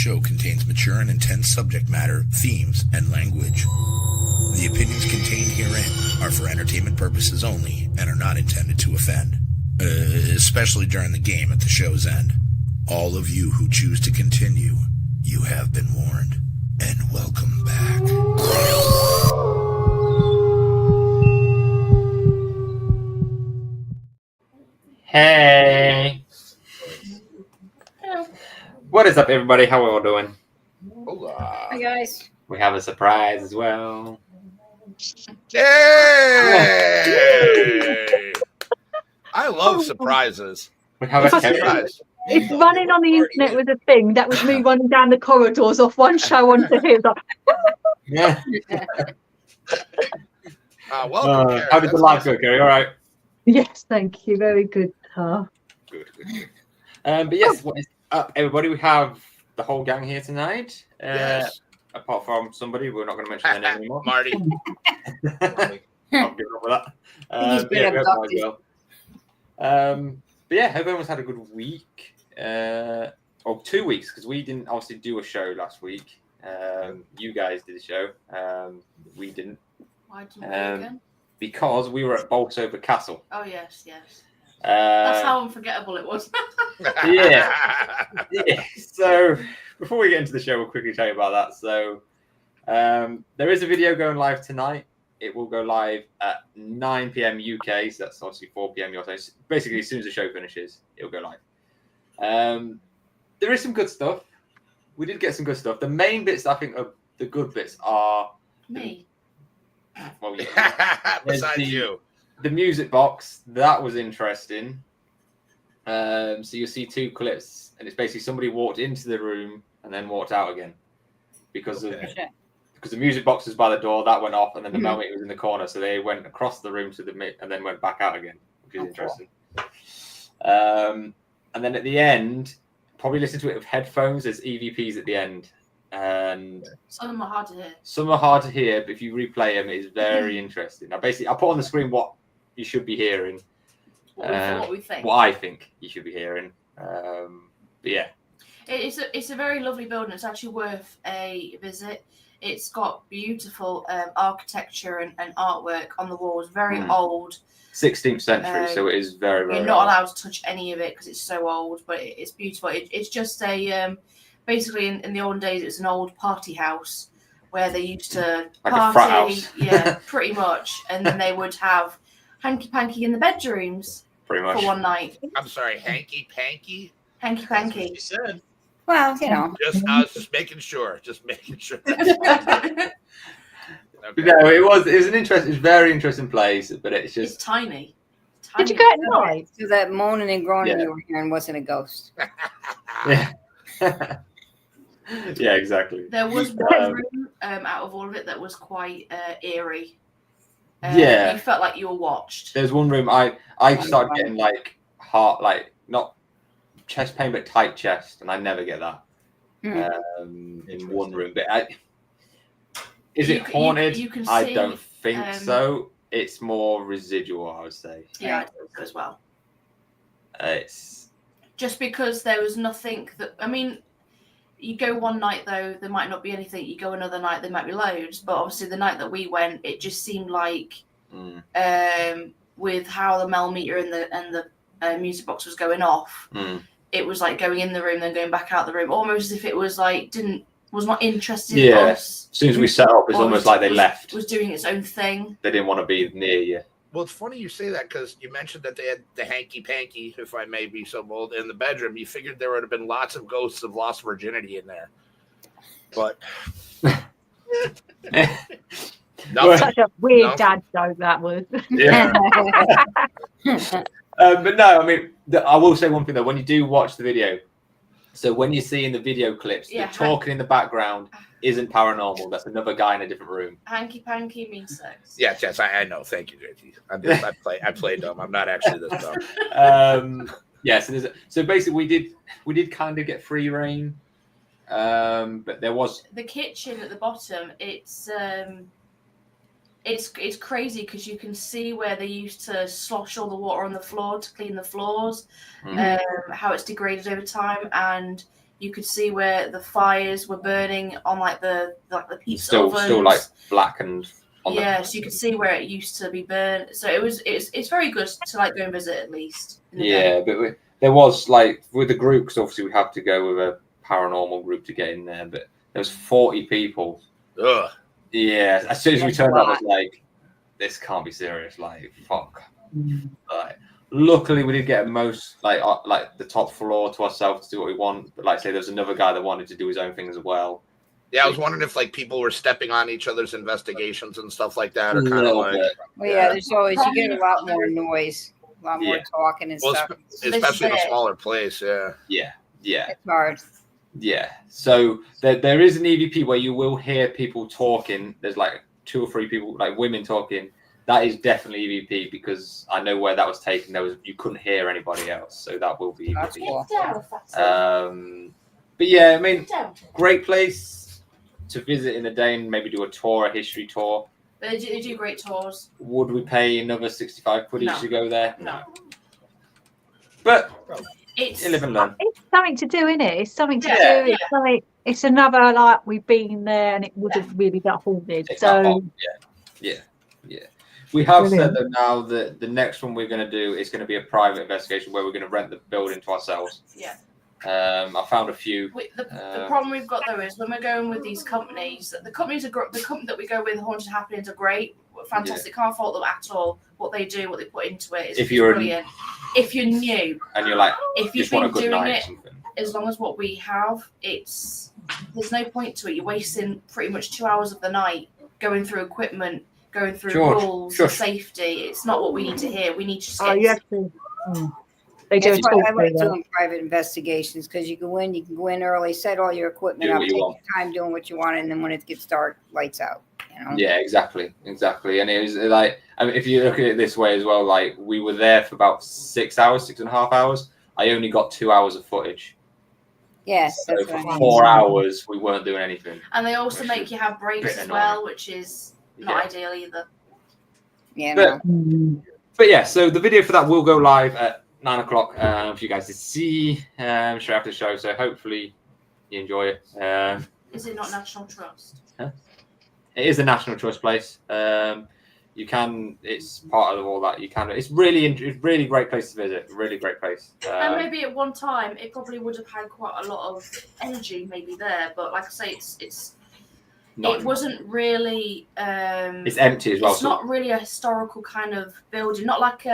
show contains mature and intense subject matter, themes, and language. The opinions contained herein are for entertainment purposes only and are not intended to offend, especially during the game at the show's end. All of you who choose to continue, you have been warned, and welcome back. Hey. What is up, everybody? How are we all doing? Hola. Hi, guys. We have a surprise as well. Hey! I love surprises. We have a Surprise. If running on the internet was a thing, that was me running down the corridors off one show onto his. Yeah. Welcome, Karen. How did the live go, Kerry? All right. Yes, thank you. Very good. Good. But yes, what is up, everybody? We have the whole gang here tonight. Yes. Apart from somebody, we're not going to mention their name anymore. Marty. I'll give up with that. He's been abducted. But yeah, hope everyone's had a good week. Or 2 weeks, because we didn't obviously do a show last week. You guys did a show. We didn't. Why didn't we again? Because we were at Bolsover Castle. Oh, yes. That's how unforgettable it was. Yeah. So before we get into the show, we'll quickly tell you about that. So there is a video going live tonight. It will go live at 9 p.m. UK, so that's obviously 4 p.m. your time. Basically, as soon as the show finishes, it'll go live. There is some good stuff. We did get some good stuff. The main bits, I think, of the good bits are Me. Well, yeah. Besides you. The music box, that was interesting. So you'll see two clips, and it's basically somebody walked into the room and then walked out again because the music box was by the door, that went off, and then the mailmate was in the corner, so they went across the room to the and then went back out again, which is interesting. And then at the end, probably listen to it with headphones. There's EVPs at the end, and Some of them are hard to hear. some are hard to hear, but if you replay them, it's very interesting. Now, basically, I'll put on the screen what you should be hearing. What we think. What I think you should be hearing. But yeah. It's a very lovely building. It's actually worth a visit. It's got beautiful architecture and artwork on the walls. Very old. 16th century, so it is very, very You're not old. allowed to touch any of it because it's so old, but it's beautiful. It's just a basically in the olden days, it's an old party house where they used to Like party. a frat house. Yeah, pretty much. And then they would have hanky-panky in the bedrooms Pretty much. for one night. I'm sorry, hanky-panky? Hanky-panky. He said. Well, you know. I was just making sure. Okay. No, it was an very interesting place, but it's It's just tiny. Did you go at night? So that moaning and groaning Yeah. you were hearing wasn't a ghost. yeah. Yeah, exactly. There was one room out of all of it that was quite eerie. Yeah. You felt like you were watched. There's one room I started getting like heart, like not chest pain, but tight chest, and I never get that in one room. But is it haunted? You can I see, don't think so. It's more residual, I would say. Yeah, I think so as well. It's Just because there was nothing that, I mean, you go one night though, there might not be anything. You go another night, there might be loads. But obviously, the night that we went, it just seemed like, with how the Mel meter and the music box was going off, it was like going in the room, then going back out the room, almost as if it was like was not interested in us. As soon as we set up, it's almost like they left. Was doing its own thing. They didn't want to be near you. Well, it's funny you say that because you mentioned that they had the hanky-panky, if I may be so bold, in the bedroom. You figured there would have been lots of ghosts of lost virginity in there. But Such a weird dad joke that was. Yeah. But no, I mean, I will say one thing though. When you do watch the video, so when you see in the video clips, the talking in the background isn't paranormal. That's another guy in a different room. Hanky-panky means sex. Yes, I know. Thank you, JT. I play dumb. I'm not actually this dumb. So basically, we did kind of get free reign, but there was the kitchen at the bottom. It's crazy because you can see where they used to slosh all the water on the floor to clean the floors, how it's degraded over time, and You could see where the fires were burning on like the pizza Still ovens. like blackened. Yeah, so you could see where it used to be burned. So it's very good to like go and visit at least. In the day. But there was like with the group, because obviously we have to go with a paranormal group to get in there. But there was 40 people. Ugh. Yeah, as soon as we turned up, I was like, "This can't be serious." Like, fuck. Like, luckily, we did get most like the top floor to ourselves to do what we want. But like, say, there's another guy that wanted to do his own thing as well. Yeah, I was wondering if like people were stepping on each other's investigations and stuff like that, or kind of like. Well, yeah, there's always you get a lot more noise, a lot more talking and stuff. Especially in a smaller place. Yeah. It's hard. Yeah. So there is an EVP where you will hear people talking. There's like 2 or 3 people, like women talking. That is definitely EVP because I know where that was taken. You couldn't hear anybody else, so that will be EVP. But yeah, I mean, great place to visit in the day and maybe do a history tour. They do great tours. Would we pay another 65 quid each to go there? No. But it's you live and learn. It's something to do, isn't it? It's something to do. Yeah. It's like it's another like we've been there and it wouldn't really be afforded. So yeah. We have said that now that the next one we're going to do is going to be a private investigation where we're going to rent the building to ourselves. Yeah. I found a few. The problem we've got though is when we're going with these companies, the company that we go with, Haunted Happenings, are great, fantastic. Can't fault them at all. What they do, what they put into it is brilliant. If you're new and you're like, if you've been doing it as long as what we have, there's no point to it. You're wasting pretty much 2 hours of the night going through equipment, going through rules, safety. It's not what we need to hear. We need to just get. you have to. They do. That's why I like doing private investigations because you can go in early, set all your equipment up, take your time doing what you want, and then when it gets dark, lights out. You know? Yeah, exactly. And it was like, I mean, if you look at it this way as well, like we were there for about 6.5 hours. I only got 2 hours of footage. Yes, so for 4 hours we weren't doing anything. And they also make you have breaks as well, which is not ideal either. Yeah. But yeah, so the video for that will go live at 9 o'clock for you guys to see straight after the show. So hopefully you enjoy it. Is it not National Trust? Huh? It is a National Trust place. You can. It's part of all that. You can. It's really great place to visit. Really great place. And maybe at one time it probably would have had quite a lot of energy maybe there, but like I say, it wasn't really. It's empty as well. It's not really a historical kind of building. Not like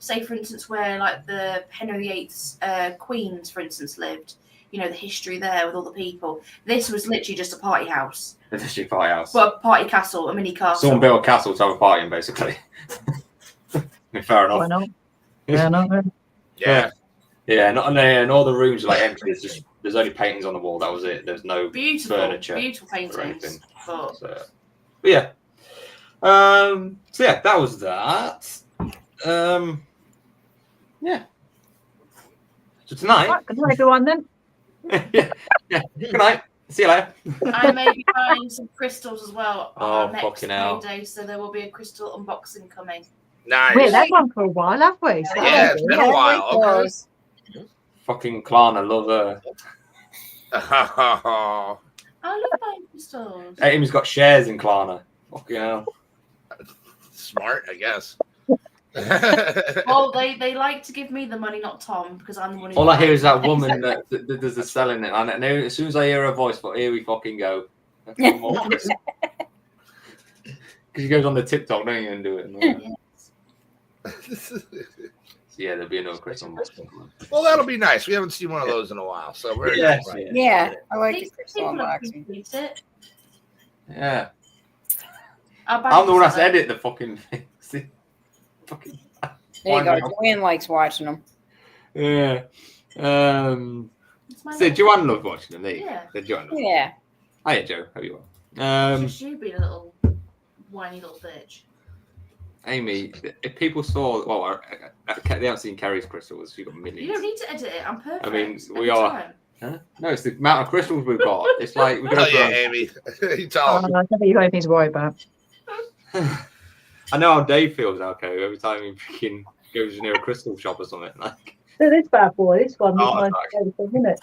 say for instance where like the Henry VIII's queens, for instance, lived. You know, the history there with all the people. This was literally just a party house. It's literally a party house. But a party castle, a mini castle. Someone built a castle to have a party in, basically. Fair enough. Why not? Yeah, no. Yeah. Yeah, and all the rooms are like empty. There's only paintings on the wall. That was it. There's no furniture. Beautiful paintings. But yeah. So yeah, that was that. Yeah. So tonight. Right, good night, everyone. Then. yeah. Good night. See you later. I may be buying some crystals as well on our next payday, so there will be a crystal unboxing coming. Nice. We've had one for a while, have we? So yeah, it's been a while. Okay. Fucking Klarna, love her. I love buying crystals. Amy's got shares in Klarna. Fucking hell. Smart, I guess. Well, they like to give me the money, not Tom, because I'm the one. All I hear is that woman that does the selling it. And as soon as I hear her voice, but here we fucking go. Because she goes on the TikTok, don't you, and do it. So yeah, there'll be another crystal unboxing. Well, that'll be nice. We haven't seen one of those in a while, so we're yeah. I like the crystal unboxing. Yeah. I'm the one that's edit the fucking thing. Fucking. There you go. Joanne likes watching them. Yeah. So Joanne loves watching them. Yeah. Yeah. Hiya, Joe. How you are? Just you being a little whiny little bitch. Amy, if people saw, well, they haven't seen Carrie's crystals. She's got millions. You don't need to edit it. I'm perfect. I mean, we are. Huh? No, it's the amount of crystals we've got. It's like we're going to. Amy. You tell him. You don't need to worry about. I know how Dave feels now, okay, every time he freaking goes near a crystal shop or something. Like, this bad boy, this one. Oh, Isn't it?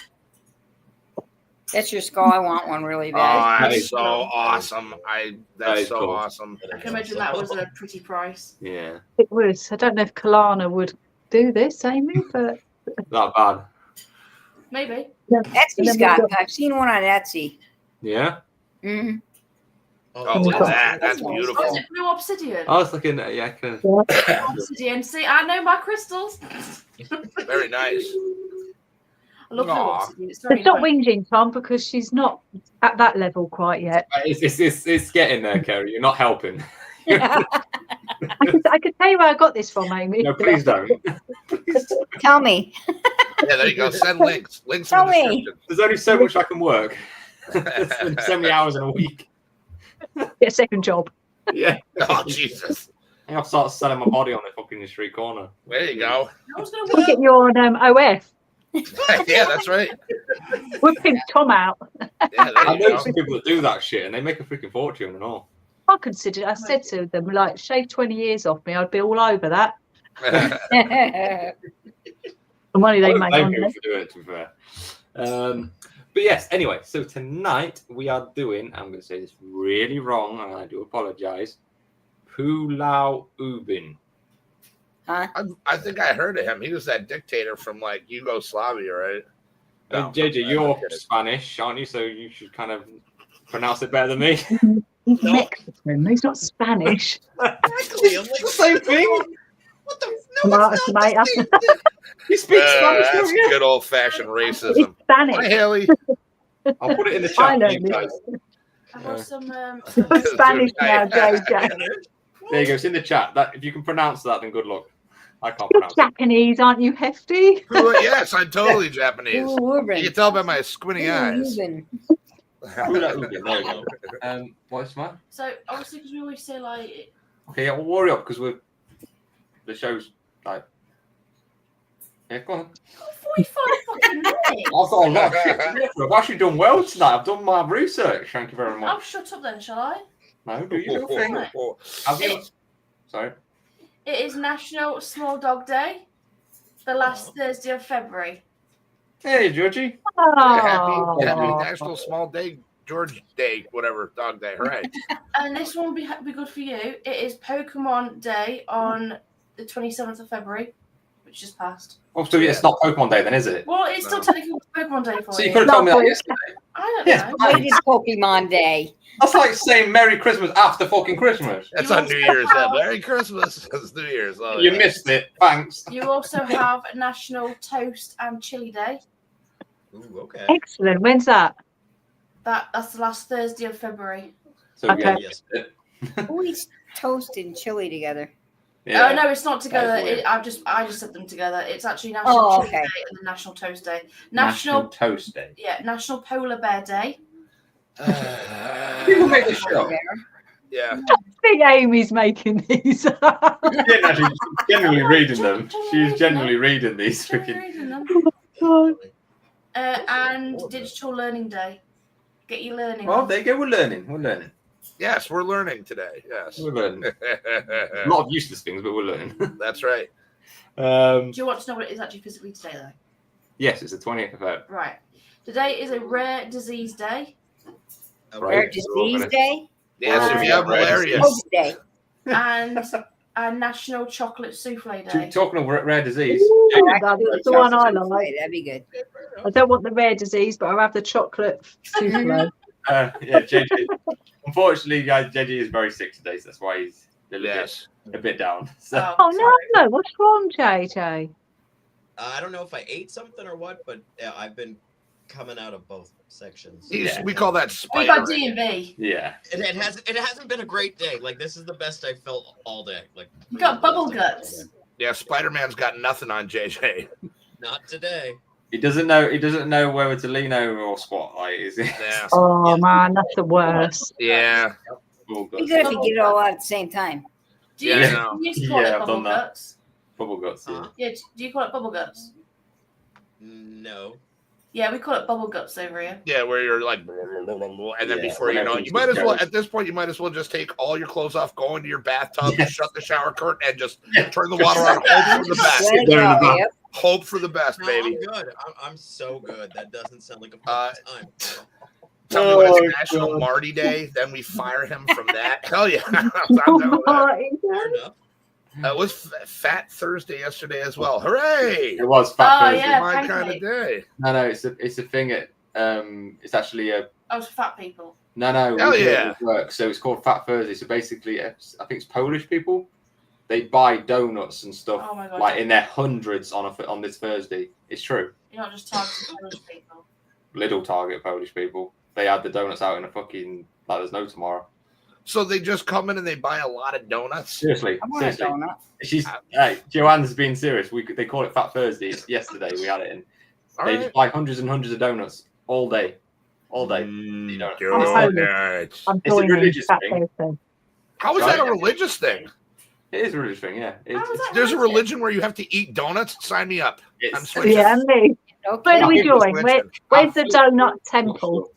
That's your skull. I want one really Oh, bad. that's so awesome. That's so cool. awesome. I can imagine that was a pretty price. Yeah. It was. I don't know if Kalana would do this, Amy, but Not bad. Maybe. Etsy's got. I've seen one on Etsy. Yeah. Mm-hmm. Oh, look at that. That's That's beautiful. Oh, is it blue obsidian? I was looking at kind of. Obsidian. See, I know my crystals. Very nice. I love blue Aw. obsidian. It's very but stop nice. whinging, Tom, because she's not at that level quite yet. It's getting there, Kerry. You're not helping. I could tell you where I got this from, Amy. No, please don't. Tell me. Yeah, there you go. Send links. Links in Tell the me. description. There's only so much I can work. So many hours in a week. Get a second job. Yeah. Oh, Jesus. I'll start selling my body on the fucking street corner. There you go. I was going We'll get you on OF. Yeah, that's right. We'll pimp Tom out. Yeah, there I you know go. some people that do that shit and they make a freaking fortune and all. I said to them, like, shave 20 years off me, I'd be all over that. The money they I don't make blame on people it. for doing it, to be fair. But yes, anyway, so tonight we are doing, I'm going to say this really wrong, and I do apologize, Pulau Ubin. Huh? I think I heard of him. He was that dictator from like Yugoslavia, right? No, JJ, I'm you're kidding. Spanish, aren't you? So you should kind of pronounce it better than me. He's Mexican. He's not Spanish. Exactly. I'm like, It's the same thing. what the? Tomato, No, it's not tomato. the same thing. You speak Spanish, That's don't you? good old fashioned It's racism. Hi, Spanish. Haley. I'll put it in the I chat. know for you guys. I've got some. You're Spanish now, JJ. There you go. It's in the chat. That if you can pronounce that, then good luck. I can't You're pronounce it. Japanese, aren't you, Hefty? Yes, I'm totally Japanese. Ooh, You can tell by my squinty eyes. Pulau Ubin, there you go. What's the matter? So obviously, because we always say like, Okay, yeah, we'll worry up because the show's like. Yeah, go on. 45 fucking minutes. I've got a lot of shit to do. I've actually done well tonight. I've done my research. Thank you very Oh, much. shut up then, shall I? No, do your thing. Have you? Sorry. It is National Small Dog Day, the last Thursday of February. Hey, Georgie. Oh. Happy National Small Day, George Day, whatever, Dog Day. Hooray. And this one will be good for you. It is Pokemon Day on the 27th of February, which just passed. Oh, so yeah, it's not Pokemon Day then, is it? Well, it's still No. technically Pokemon Day for So you. you could have told me that Lovely. yesterday. I don't Yeah. know. It is Pokemon Day. That's like saying Merry Christmas after fucking Christmas. That's You on also New Year's. have- Merry Christmas. It's New Year's. Oh, You yeah. missed it. Thanks. You also have National Toast and Chili Day. Ooh, okay. Excellent. When's that? That's the last Thursday of February. So Okay. yeah, Yes. Who eats toast and chili together? yeah. Oh no, it's not together. That is weird. I just said them together. It's actually National Oh, Chili okay. Day and the National Toast Day. National National Toast Day. National Polar Bear Day. People make this show. Yeah. I think Amy's making these. She's actually genuinely reading them. She's genuinely reading these. Freaking. And Digital Learning Day. Get your learning. Well, on. there you go. We're learning. We're learning. Yes, we're learning today. Yes. We're learning. A lot of useless things, but we're learning. That's right. Do you want to know what it is actually physically today, though? Yes, it's the 20th of Feb. Right. Today is a Rare Disease Day. Right. Rare Disease Day? Yes, if you have malaria. Toast Day. And a National Chocolate Souffle Day. Talking of rare disease. That's the one I like. That'd be good. I don't want the rare disease, but I'll have the chocolate souffle. Yeah, JJ. Unfortunately, guys, JJ is very sick today, so that's why he's a bit down. So. Oh no! What's wrong, JJ? I don't know if I ate something or what, but I've been coming out of both sections. We call that We got spider. D&B. Yeah. It hasn't been a great day. Like, this is the best I felt all day. Like, You got bubble guts. Yeah, Spider-Man's got nothing on JJ. not today. He doesn't know whether to lean over or squat. Like, is it? Yeah. Oh man, that's the worst. Yeah. Bubble Be guts. good if you get it all out at the same time. Do you, Yeah, I do know. you used to call Yeah, it I've bubble done that. guts? Bubble guts. Yeah. Huh? Yeah, do you call it bubble guts? No. Yeah, we call it bubble guts over here. Yeah, where you're like, and then Yeah, before you know whenever it, you it's might as well, goes. at this point, you might as well just take all your clothes off, go into your bathtub, Yes. shut the shower curtain, and just Yeah. turn the water on, open the back. Let it There in the go. back. Yep. Hope for the best, No, baby. I'm good. I'm so good. That doesn't sound like a fun time. Tell me when it's National Marty Day, then we fire him from that. Hell yeah. I'm down with that. Fair enough. It was Fat Thursday yesterday as well. Hooray! It was Fat Thursday. yeah, My kind pancake. of day. No, it's a thing at it's actually a Oh, it's for fat people. no. Hell We do it yeah. at work. So it's called Fat Thursday. So basically, I think it's Polish people. They buy donuts and stuff Oh my God. like in their hundreds on this Thursday. It's true. You're not just targeting Polish people. Little target Polish people. They had the donuts out in a fucking like there's no tomorrow. So they just come in and they buy a lot of donuts. Seriously, I want a seriously. donut. She's Joanne's being serious. They call it Fat Thursday. Yesterday we had it in. All They right. just buy hundreds and hundreds of donuts all day. Donuts. Donuts. I'm It's a joining religious that thing. person. How is that a religious thing? It is a religious thing, yeah. How is that There's a religious? religion where you have to eat donuts? Sign me up. I'm It's, switching. Yeah, me. Where do we People join? switching. Where's the donut temple?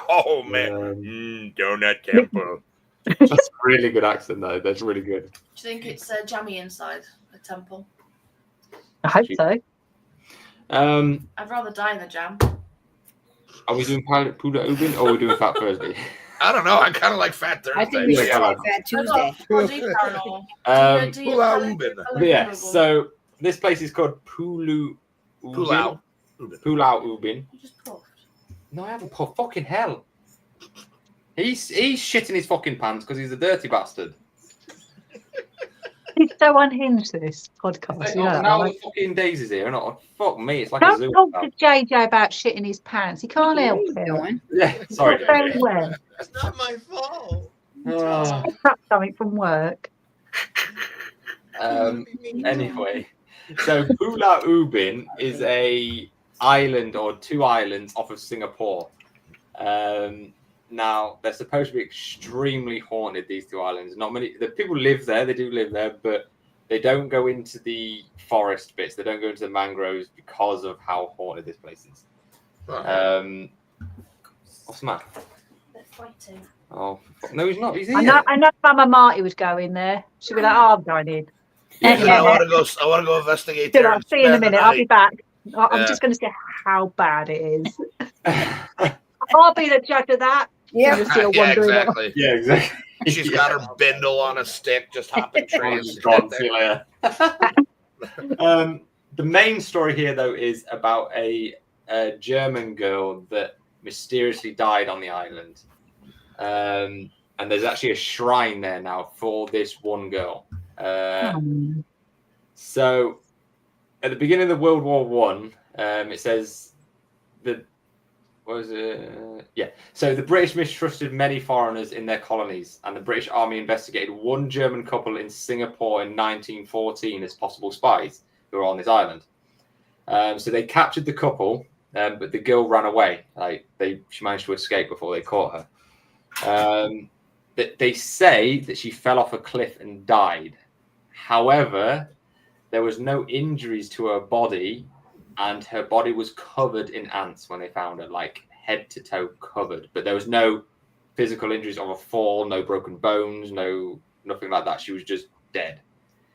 Oh, man. Donut temple. that's a really good accent, though. That's really good. Do you think it's jammy inside the temple? I hope so. I'd rather die in the jam. Are we doing Pulau Ubin or are we doing Fat Thursday? I don't know. I kind of like Fat Thursday. I think we should Yeah, try come Fat I've Tuesday. got do paranormal. Do you Pulau follow- Ubin. follow Yeah, Google? so this place is called Pulau Ubin. Pulau Ubin. Pulau Ubin. You just puffed. No, I haven't put fucking hell. He's shitting his fucking pants because he's a dirty bastard. It's so unhinged, this podcast. You know that, now right? the fucking Daisy's here, not fuck me. It's like a Don't zoo. talk to JJ about shitting his pants. He can't help What are you it. doing? Yeah, sorry. Not very well. It's not my fault. Oh, Picked up something from work. anyway, so Pulau Ubin is a island or two islands off of Singapore. Now they're supposed to be extremely haunted. These two islands. Not many. The people live there. They do live there, but they don't go into the forest bits. They don't go into the mangroves because of how haunted this place is. What's the matter? They're fighting. Oh no, he's not. He's here. I know Mama Marty would go in there. She'd be like, "Oh, I'm going in." I want to go investigate there. I'll see you in a minute. I'll be back. I'm Yeah. just going to see how bad it is. I'll be the judge of that. Yeah. You're still Yeah, wondering. exactly. Yeah, exactly. She's got her bindle on a stick, just hopping Oh, trains. God, see you later. The main story here, though, is about a German girl that mysteriously died on the island. And there's actually a shrine there now for this one girl. So, at the beginning of the World War One, it says that So the British mistrusted many foreigners in their colonies, and the British Army investigated one German couple in Singapore in 1914 as possible spies who were on this island. So they captured the couple, but the girl ran away. She managed to escape before they caught her. They say that she fell off a cliff and died. However, there was no injuries to her body, and her body was covered in ants when they found her, like head to toe covered. But there was no physical injuries of a fall, no broken bones, nothing like that. She was just dead.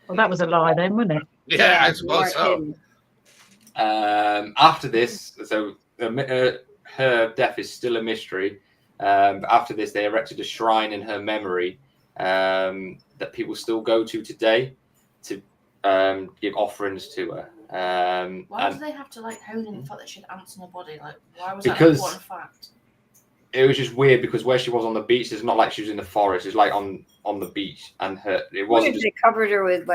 Well, that was a lie then, wasn't it? Yeah, I suppose so. After this, so her death is still a mystery. But after this, they erected a shrine in her memory that people still go to today to give offerings to her. Why do they have to hone in the fact that she had ants in her body? Why was that an Because- important fact? It was just weird because where she was on the beach, it's not like she was in the forest. It's like on the beach, and it What wasn't if just. they covered her with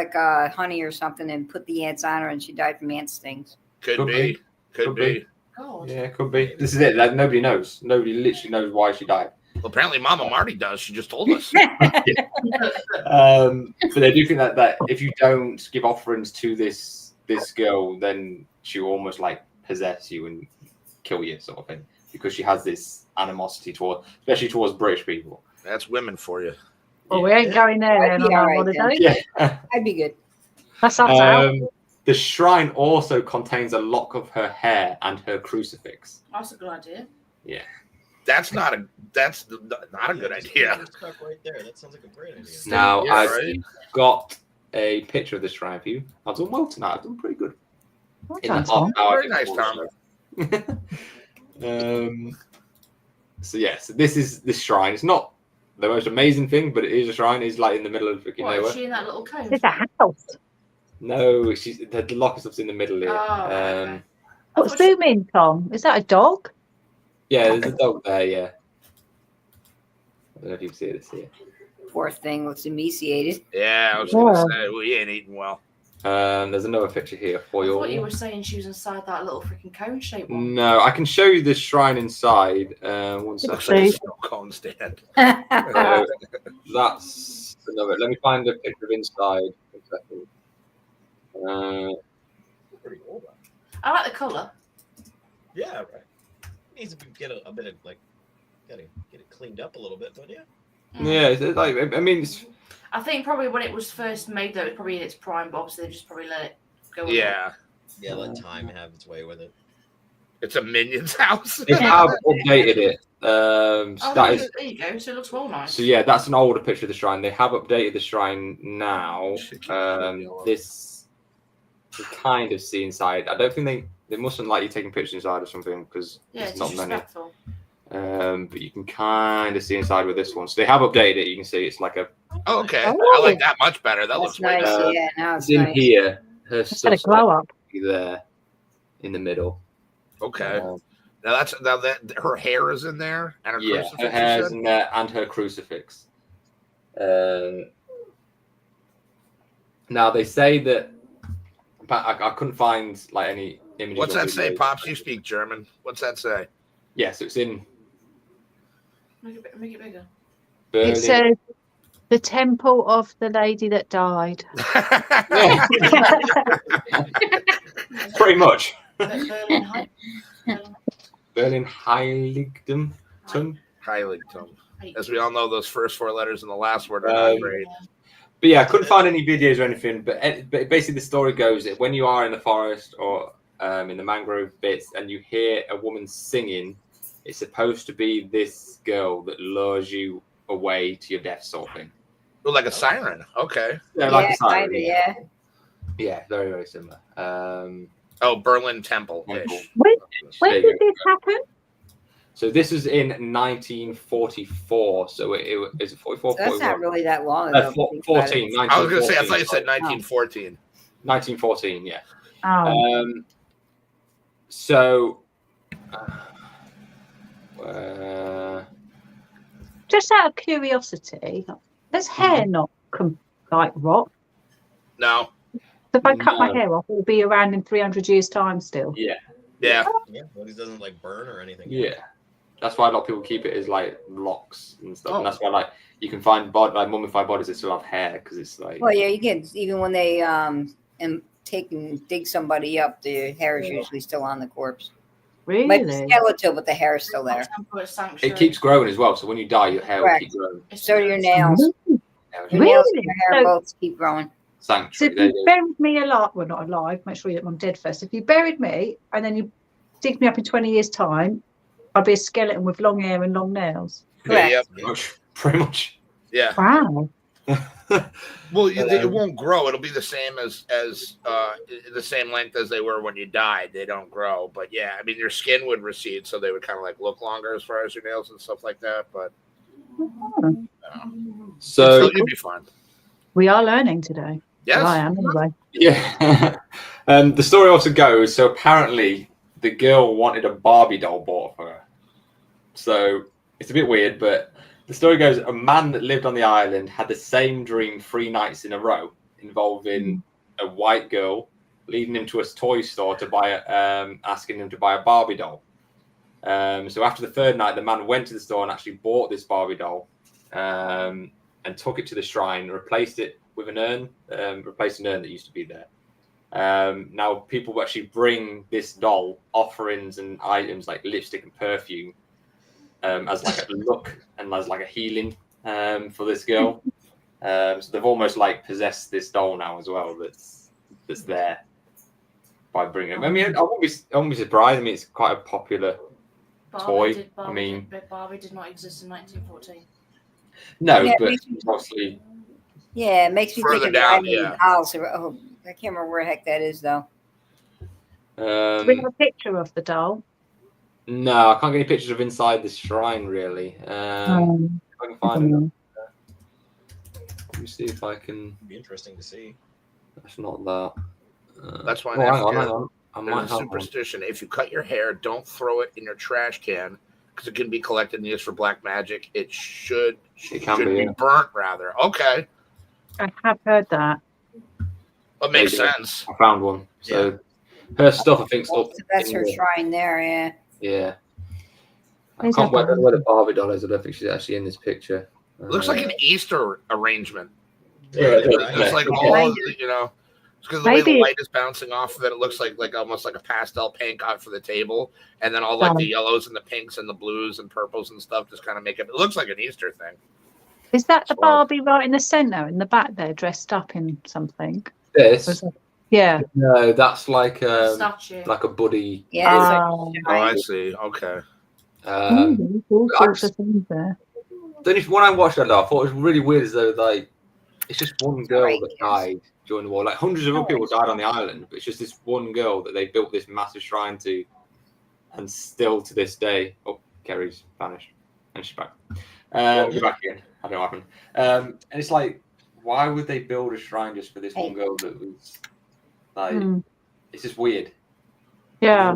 honey or something and put the ants on her and she died from ant stings? Could be. Could be. God. Yeah, it could be. This is it. Nobody knows. Nobody literally knows why she died. Well, apparently, Mama Marty does. She just told us. But they do think that if you don't give offerings to this girl, then she will almost possess you and kill you, sort of thing, because she has this animosity especially towards British people. That's women for you. Well, we ain't going there I'd then be on our all right holiday. Yeah. I'd be good. That's us out. The shrine also contains a lock of her hair and her crucifix. That's a good idea. That's not a good idea. It's stuck right there. That sounds like a great idea. Now, Yeah, I've right. got a picture of the shrine for you. I've done well tonight. I've done pretty good. Well in the done, Tom. half-hour Very nice, Tom. So yeah, so this is this shrine. It's not the most amazing thing, but it is a shrine. It's like in the middle of freaking What, is nowhere. she in that little cone? It's a house. No, she's the locker stuff's in the middle here. Oh, okay. What's zoom in, Tom? Is that a dog? Yeah, there's a dog there. Yeah, I don't know if you can see this here. Poor thing looks emaciated. Yeah, I was going to say, well, he ain't eating well. There's another picture here for I you. thought you were saying she was inside that little freaking cone-shaped one. No, I can show you the shrine inside. One second. Looks like a snow cone stand. That's another. Let me find a picture of inside. One second. Pretty cool. I like the colour. Yeah, right. Needs to get a bit of like, gotta get it cleaned up a little bit, but yeah. Yeah, it's like I mean, it's, I think probably when it was first made, though, it was probably in its prime, but obviously they just probably let it go. Yeah. Yeah, let time have its way with it. It's a Minions house. they have updated it. Oh, That is, there you go. So it looks well nice. so yeah, that's an older picture of the shrine. They have updated the shrine now. This you kind of see inside. I don't think they mustn't like you taking pictures inside or something because Yeah, there's it's not many. disrespectful. But you can kind of see inside with this one. So they have updated it. You can see it's like a. Oh, okay. Oh. I like that much better. That That's looks way nice. better. Yeah, now It's it's in nice. here. Her It's had a stuff's glow up. there in the middle. Okay. Um, Now that her hair is in there and her yeah, crucifix. her you hair's said? in there and her crucifix. Now they say that I couldn't find like any images. What's or that say, videos. Pops? You speak German. What's that say? Yeah, so it's in Make it bigger. Berlin. It says the temple of the lady that died. Yeah, pretty much. Berlin Heights. Berlin Heiligtum. Heiligtum. As we all know, those first four letters in the last word are not great. But yeah, I couldn't find any videos or anything. But basically, the story goes that when you are in the forest or in the mangrove bits and you hear a woman singing, it's supposed to be this girl that lures you away to your death, sort of thing. Oh, like a siren. Okay. Yeah, like a siren. Kinda, yeah. Yeah, very, very similar. Oh, Berlin Temple. When did this happen? So this was in 1944. So it is it 44? That's 41? not really that long ago. 14. I was going to say, I 1914. thought you said 1914. 1914, yeah. Oh, So just out of curiosity, does hair not like rot? No. So if I cut my No. hair off, it'll be around in 300 years' time still. yeah. Yeah. Yeah, well, it doesn't like burn or anything. Yeah. That's why a lot of people keep it as like locks and stuff. Oh. And that's why like you can find like mummified bodies that still have hair because it's like Well, yeah, you can even when they and take and dig somebody up, the hair is usually still on the corpse. Really? Might be skeletal, but the hair is still there. it keeps growing as well. So when you die, your hair will Correct. keep growing. So do your nails. Your Really? nails and your hair So- both keep growing. So Sanctuary. if There you you go. buried me alive, well, not alive, make sure I'm dead first. If you buried me and then you dig me up in 20 years' time, I'd be a skeleton with long hair and long nails. Correct. Yeah. Pretty much. Yeah. Wow. Well, it won't grow. It'll be the same as the same length as they were when you died. They don't grow, but yeah, I mean your skin would recede, so they would kind of like look longer as far as your nails and stuff like that. But So you'd be fine. We are learning today. Yes. Well, I am anyway. yeah. The story also goes, so apparently the girl wanted a Barbie doll bought for her. So it's a bit weird, but the story goes, a man that lived on the island had the same dream 3 nights in a row involving a white girl leading him to a toy store to buy asking him to buy a Barbie doll. So after the 3rd night, the man went to the store and actually bought this Barbie doll and took it to the shrine, replaced it with an urn, replaced an urn that used to be there. Now people will actually bring this doll offerings and items like lipstick and perfume as like a look and as like a healing for this girl. So they've almost like possessed this doll now as well. That's there by bringing it. I mean, I won't be surprised. I mean, it's quite a popular toy. Barbie did not exist in 1914. No, Yeah, but makes me- mostly. Yeah, it makes me Further think of down, Diamond yeah. House. Oh, I can't remember where the heck that is though. Do we have a picture of the doll? No, I can't get any pictures of inside the shrine, really. If I can find it. Let me see if I can. It'd be interesting to see. That's not that. That's why hang on. I might there's a have superstition. One. If you cut your hair, don't throw it in your trash can because it can be collected and used for black magic. It should be burnt, rather. Okay. I have heard that. That makes sense. I found one. So her stuff, I think, up. That's her shrine there, yeah. Yeah. I can't wait where the Barbie doll is. I don't think she's actually in this picture. It looks like an Easter arrangement. Yeah, it's like all, you know, because the way the light is bouncing off of it, it looks like almost like a pastel paint out for the table, and then all like the yellows and the pinks and the blues and purples and stuff just kind of make it. It looks like an Easter thing. Is that the Barbie right in the centre, in the back there, dressed up in something? This? Yeah. No, that's like a buddy. Yeah. Oh, I see. Okay. All sorts of things there. When I watched that, I thought it was really weird, as though like it's just one girl that died during the war. Like hundreds of other people died on the island, but it's just this one girl that they built this massive shrine to, and still to this day. Oh, Kerry's vanished, and she's back. You're back again. I don't know what happened. And it's like, why would they build a shrine just for this one girl that was like? It's just weird. Yeah.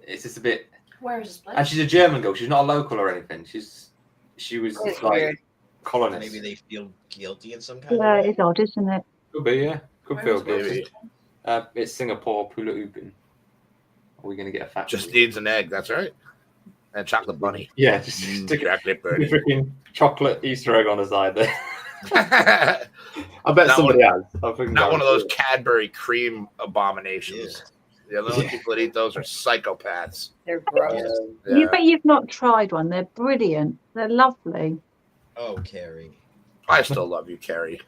It's just a bit. Where is this place? And she's a German girl. She's not a local or anything. She was like colonist. Maybe they feel guilty in some kind of way. Yeah, it's odd, isn't it? Could be, yeah. Could feel guilty. It's Singapore, Pulau Ubin. Are we going to get a fact? Just needs an egg. That's right. And chocolate bunny. Yeah, just stick chocolate bunny. Freaking chocolate Easter egg on the side there. I bet somebody has. Not one of those Cadbury cream abominations. The only people that eat those are psychopaths. They're gross. You bet you've not tried one. They're brilliant. They're lovely. Oh, Carrie. I still love you, Carrie.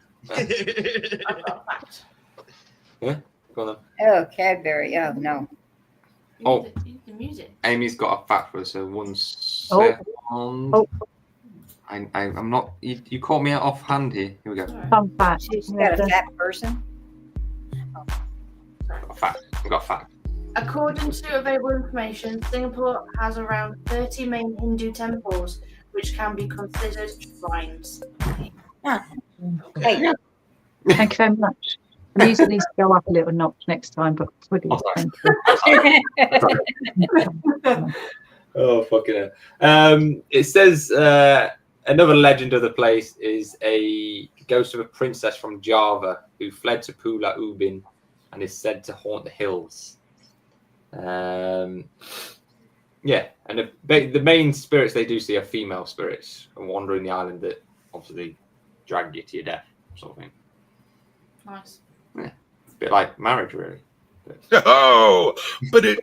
Yeah, go on then. Oh, Cadbury. Oh, no. Oh, the music. Amy's got a fact for us. So 1 second. I'm not. You caught me out offhand here. Here we go. Fun fact. She's got a fat person. I've got a fact. According to available information, Singapore has around 30 main Hindu temples, which can be considered shrines. Hey. Thank you very much. The music needs to go up a little notch next time, but brilliant. Thank you. Oh, fucking hell. It says another legend of the place is a ghost of a princess from Java who fled to Pulau Ubin and is said to haunt the hills. Yeah, and the main spirits they do see are female spirits and wandering the island that obviously drag you to your death, sort of thing. Nice. Yeah, a bit like marriage, really. Oh, but it.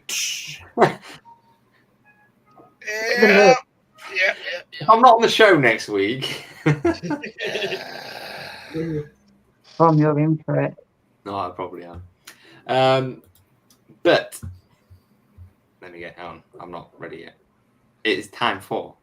Yeah. I'm not on the show next week. Tom, you're in for it. No, I probably am. But let me get on. I'm not ready yet. It is time for.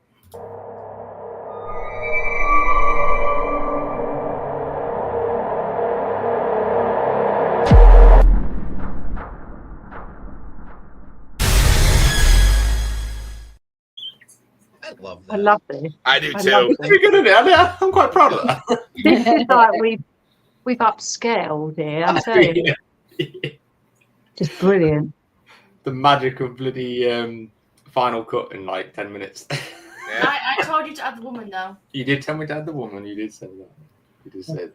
I love that. I love this. I do I too. love Pretty good, isn't it? I'm quite proud of that. This is like we've upscaled here. I tell you, just brilliant. The magic of bloody Final Cut in like 10 minutes. Yeah. I told you to add the woman though. You did tell me to add the woman. You did say that. You did say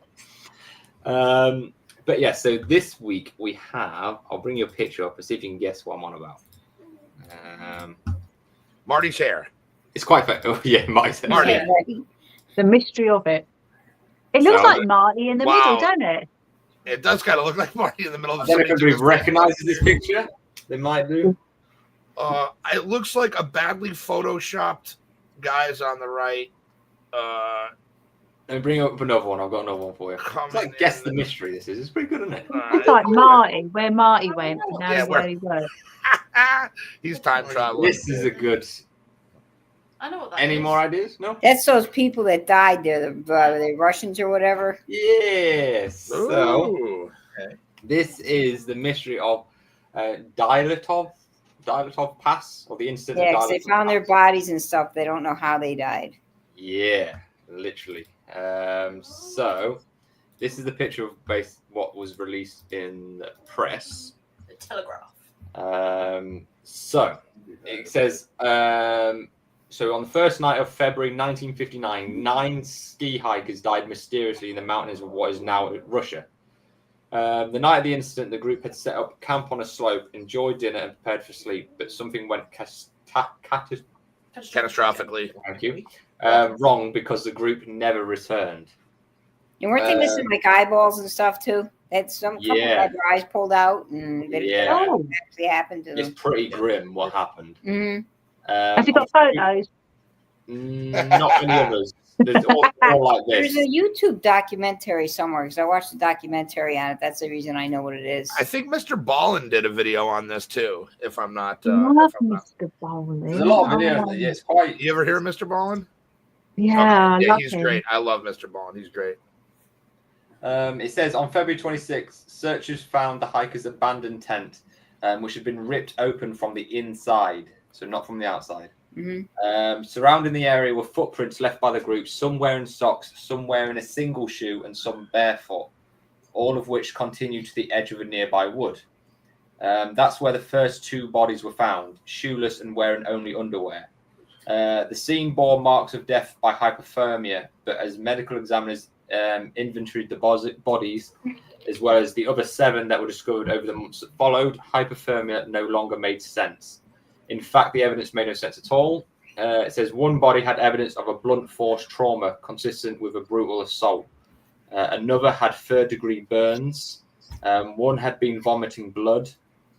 that. But yeah, so this week we have. I'll bring you a picture up and see if you can guess what I'm on about. Marty's hair. It's quite fair. Oh yeah, Marty's hair. Marty. Yeah. The mystery of it. It looks Sounds like Marty in the middle, doesn't it? It does kind of look like Marty in the middle of I don't know if something. anybody recognises this picture. They might do. It looks like a badly photoshopped guy's on the right. Let me bring up another one. I've got another one for you. It's like guess the mystery. This is. It's pretty good, isn't it? It's like Marty, where Marty went, and now where he was. He's time traveling. This is a good. I know what that Any is. more ideas? No. That's those people that died there, the Russians or whatever. Yes. So Ooh. this is the mystery of Dilatov Pass, or the incident Yeah, of 'cause they Dilatov found their Pass. bodies and stuff. They don't know how they died. Yeah, literally. So this is the picture of what was released in the press. The Telegraph. So it says, so on the first night of February 1959, 9 ski hikers died mysteriously in the mountains of what is now Russia. The night of the incident, the group had set up camp on a slope, enjoyed dinner, and prepared for sleep, but something went Catastrophically. Thank you. Wrong, because the group never returned. And weren't they missing like eyeballs and stuff too? That some couple had their eyes pulled out, and they didn't know what actually happened to them. It's pretty grim what happened. Mm-hmm. Have you got photos? Not many others. There's all like this. There's a YouTube documentary somewhere because I watched a documentary on it. That's the reason I know what it is. I think Mr. Ballin did a video on this too. If I'm not, Mr. Ballin. There's a lot of videos. It's quite. You ever hear of Mr. Ballin? Yeah, okay. I love He's him. great. I love Mr. Ballin. He's great. It says on February 26th, searchers found the hikers' abandoned tent, which had been ripped open from the inside, so not from the outside. Mm-hmm. Surrounding the area were footprints left by the group, some wearing socks, some wearing a single shoe, and some barefoot, all of which continued to the edge of a nearby wood. That's where the first 2 bodies were found, shoeless and wearing only underwear. The scene bore marks of death by hypothermia, but as medical examiners inventoried the bodies, as well as the other 7 that were discovered over the months that followed, hypothermia no longer made sense. In fact, the evidence made no sense at all. It says 1 body had evidence of a blunt force trauma consistent with a brutal assault. Another had 3rd-degree burns. 1 had been vomiting blood.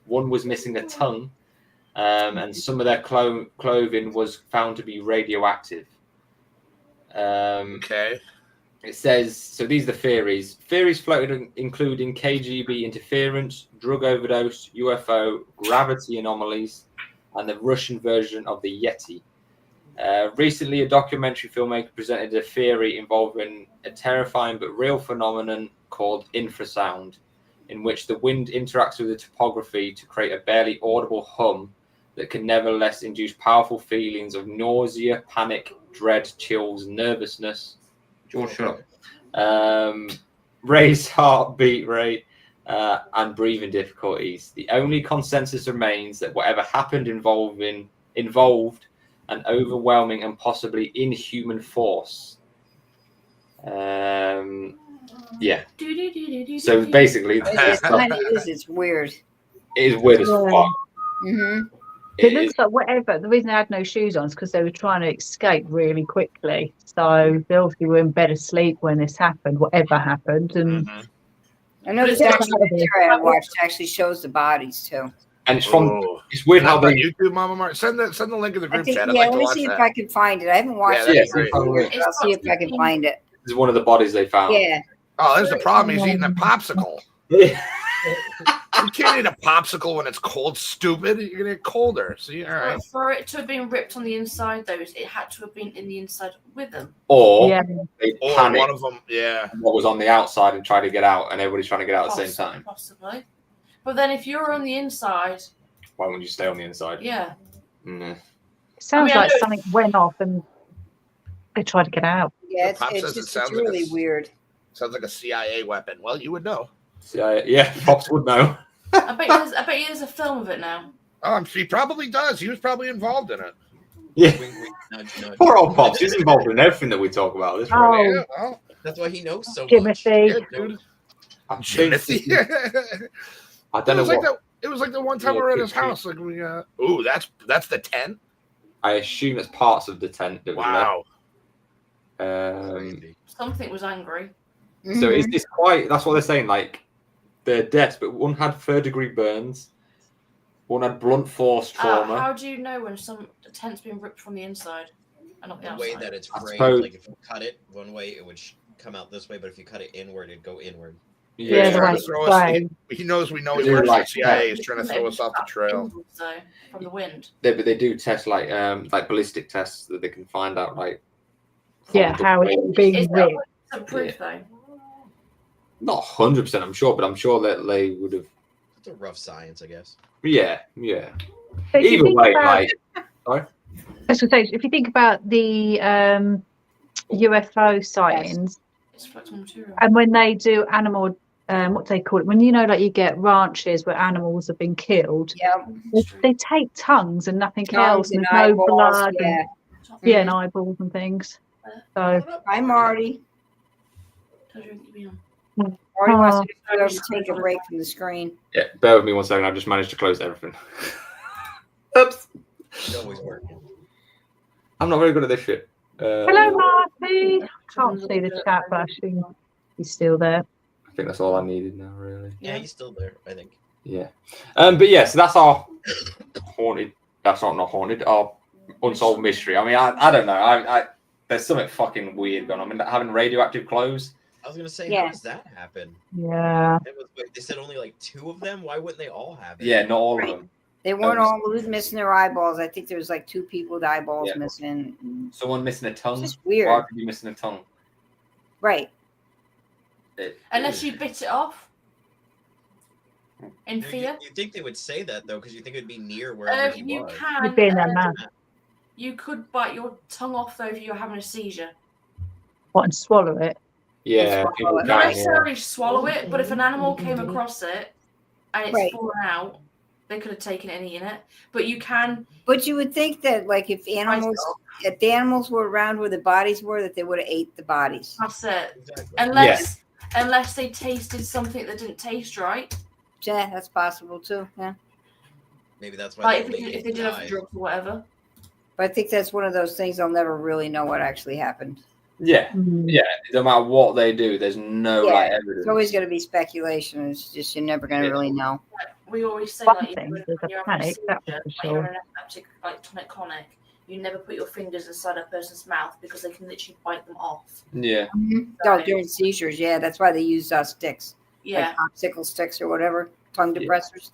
1 was missing a tongue. And some of their clothing was found to be radioactive. Okay. It says, so these are the theories. Theories floated including KGB interference, drug overdose, UFO, gravity anomalies, and the Russian version of the Yeti. Recently, a documentary filmmaker presented a theory involving a terrifying but real phenomenon called infrasound, in which the wind interacts with the topography to create a barely audible hum that can nevertheless induce powerful feelings of nausea, panic, dread, chills, nervousness. George, shut up. Raised heartbeat rate, and breathing difficulties. The only consensus remains that whatever happened involved an overwhelming and possibly inhuman force. Yeah. So basically, it's weird. It is weird as fuck. Mm-hmm. It looks like whatever. The reason they had no shoes on is because they were trying to escape really quickly. So they obviously were in bed asleep when this happened, whatever happened. And I know the documentary I watched actually shows the bodies too. And it's weird how they YouTube, Mama Mark. Send the link in the group chat. Yeah, let me see if I can find it. I haven't watched it. I'll see if I can find it. This is one of the bodies they found. Yeah. Oh, there's the problem. He's eating a popsicle. You can't eat a popsicle when it's cold, stupid. You're gonna get colder. See, all right. For it to have been ripped on the inside, though, it had to have been in the inside with them. Or they panicked. One of them, what was on the outside and tried to get out, and everybody's trying to get out at the same time. Possibly. But then if you're on the inside, why wouldn't you stay on the inside? Yeah. It sounds like something went off and they tried to get out. Yeah, it's really weird. Sounds like a CIA weapon. Well, you would know. CIA, yeah, Pops would know. I bet you there's a film of it now. He probably does. He was probably involved in it. Yeah. Poor old Pops. He's involved in everything that we talk about. This yeah, well, that's why he knows so much. Yeah, dude. Timothy. I don't know what. It was like the one time we were at his house. Like we, ooh, that's the tent. I assume it's parts of the tent that wow. Something was angry. So it's quite. That's what they're saying. Like they're deaths, but one had 3rd-degree burns. One had blunt force trauma. How do you know when the tent's been ripped from the inside and not the outside? The way that it's framed, like if you cut it one way, it would come out this way, but if you cut it inward, it'd go inward. Yeah, he knows we know he's working for the CIA. He's trying to throw us off the trail. So from the wind. But they do test like ballistic tests that they can find out like. How it's being ripped. Some proof though. Not 100%, I'm sure, but I'm sure that they would have. It's a rough science, I guess. Yeah, yeah. But if you Either think way, about- like, sorry. I was gonna say, if you think about the UFO sightings, and when they do animal, what do they call it? When like you get ranches where animals have been killed, they take tongues and nothing else, and there's no blood, and eyeballs and things. So, Hi, Marty. Marty wants to take a break from the screen. Yeah, bear with me 1 second. I've just managed to close everything. Oops. It's always working. I'm not very good at this shit. hello, Marty. Can't see the chat, but I assume he's still there. I think that's all I needed now, really. Yeah, he's still there, I think. Yeah. But yeah, so that's our haunted. That's not haunted. Our unsolved mystery. I mean, I don't know. I there's something fucking weird going on. I mean, having radioactive clothes. I was gonna say, how does that happen? Yeah. They said only like 2 of them. Why wouldn't they all have it? Yeah, not all of them. They weren't all missing their eyeballs. I think there was like 2 people with eyeballs missing. Someone missing a tongue. It's just weird. Why would you be missing a tongue? Right. Unless you bit it off. In fear. You think they would say that though, because you think it'd be near wherever he you was. can. You could bite your tongue off though if you're having a seizure. What, and swallow it? Yeah. Not necessarily swallow it, but if an animal came across it and it's fallen out, they could have taken it and eaten it. But you can. But you would think that, like, if the animals were around where the bodies were, that they would have ate the bodies. That's it. Exactly. Unless they tasted something that didn't taste right. Yeah, that's possible too. Yeah. Maybe that's why. Like if they did have drugs or whatever. But I think that's one of those things they'll never really know what actually happened. Yeah, yeah. No matter what they do, there's no like evidence. It's always going to be speculation. It's just you're never going to really know. We always say One like thing, when there's a you're panic, that's for like sure. you're in an epileptic like tonic-clonic, you never put your fingers inside a person's mouth because they can literally bite them off. Yeah. Oh, during seizures, that's why they use sticks. Yeah. Like popsicle sticks or whatever, tongue depressors.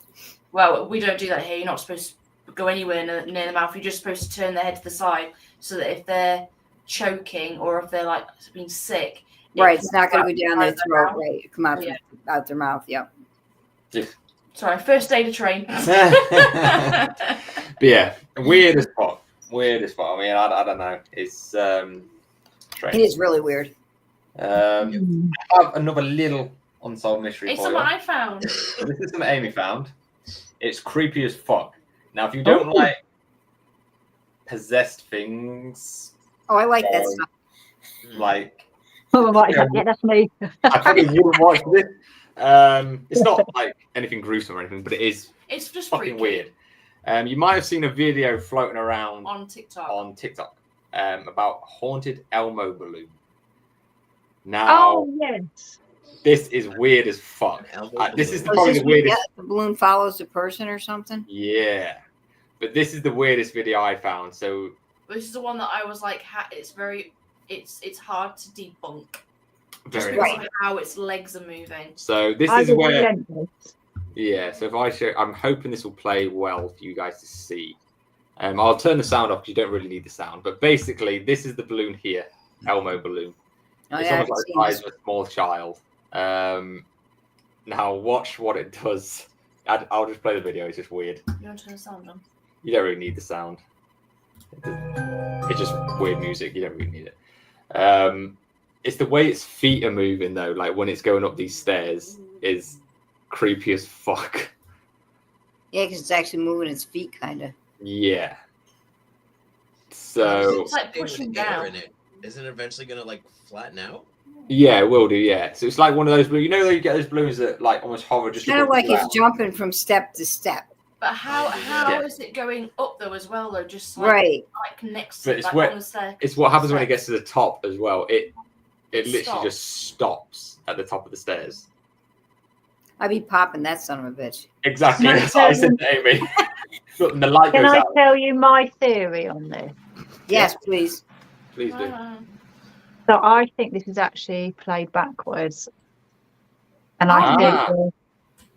Well, we don't do that here. You're not supposed to go anywhere near the mouth. You're just supposed to turn their head to the side so that if they're choking or if they're like being sick, it's not going to go down their throat, right? Come out out their mouth. Yep. Sorry, first day to train. But yeah, weird as fuck. Weird as fuck. I mean, I don't know. It's strange. It is really weird. I have another little unsolved mystery It's for you. something I found. This is something Amy found. It's creepy as fuck. Now, if you don't like possessed things, I like that stuff. Like, that's me. I probably wouldn't watch this. It's not like anything gruesome or anything, but it's just fucking freaky. weird. You might have seen a video floating around on TikTok about haunted Elmo balloon. Now, yes, this is weird as fuck. This is probably the weirdest. The balloon follows the person or something. Yeah, but this is the weirdest video I found. So this is the one that I was like, it's hard to debunk. Just very because of how its legs are moving. So this is where, so if I show, I'm hoping this will play well for you guys to see. I'll turn the sound off because you don't really need the sound. But basically, this is the balloon here, Elmo balloon. It's almost like the size of a small child. Now watch what it does. I'll just play the video. It's just weird. You want to turn the sound on? You don't really need the sound. It's just weird music. You don't really need it. It's the way its feet are moving though. Like when it's going up these stairs is creepy as fuck. Yeah, because it's actually moving its feet, kind of. Yeah. So it's like pushing down. Isn't it eventually gonna like flatten out? Yeah, it will do. Yeah. So it's like one of those balloons. You know, you get those balloons that like almost hover just kind of like it's jumping from step to step. But how is it going up though as well though? Just like next to on the stair. It's what happens when it gets to the top as well. It literally just stops at the top of the stairs. I'd be popping that son of a bitch. Exactly. That's what I said to Amy. The light Can goes I out. tell you my theory on this? Yes, please. Please do. So I think this is actually played backwards. And I think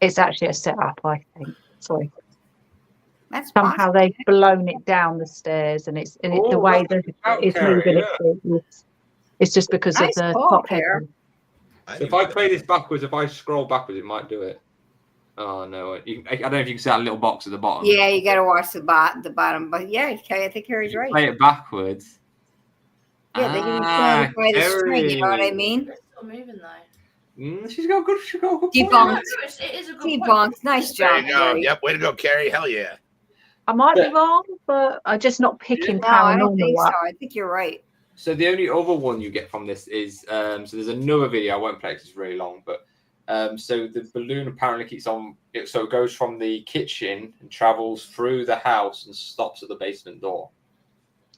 it's actually a setup, I think. Sorry. That's somehow they've blown it down the stairs and it's the way that it's moving. It's just because of the top head. So if I play this backwards, if I scroll backwards, it might do it. Oh no! I don't know if you can see that little box at the bottom. Yeah, you got to watch the bottom. But yeah, I think Carrie's right. Play it backwards. Yeah, they can be by the string. You know what I mean? It's still moving though. She's got a good point. Debunked. It is a good Debunked. Nice job, There you go. Carrie. Yep, way to go, Carrie. Hell yeah. I might be wrong, but I'm just not picking No, I don't paranormal think up. so. I think you're right. So the only other one you get from this is so there's another video. I won't play because it's really long, but so the balloon apparently keeps on. So it goes from the kitchen and travels through the house and stops at the basement door.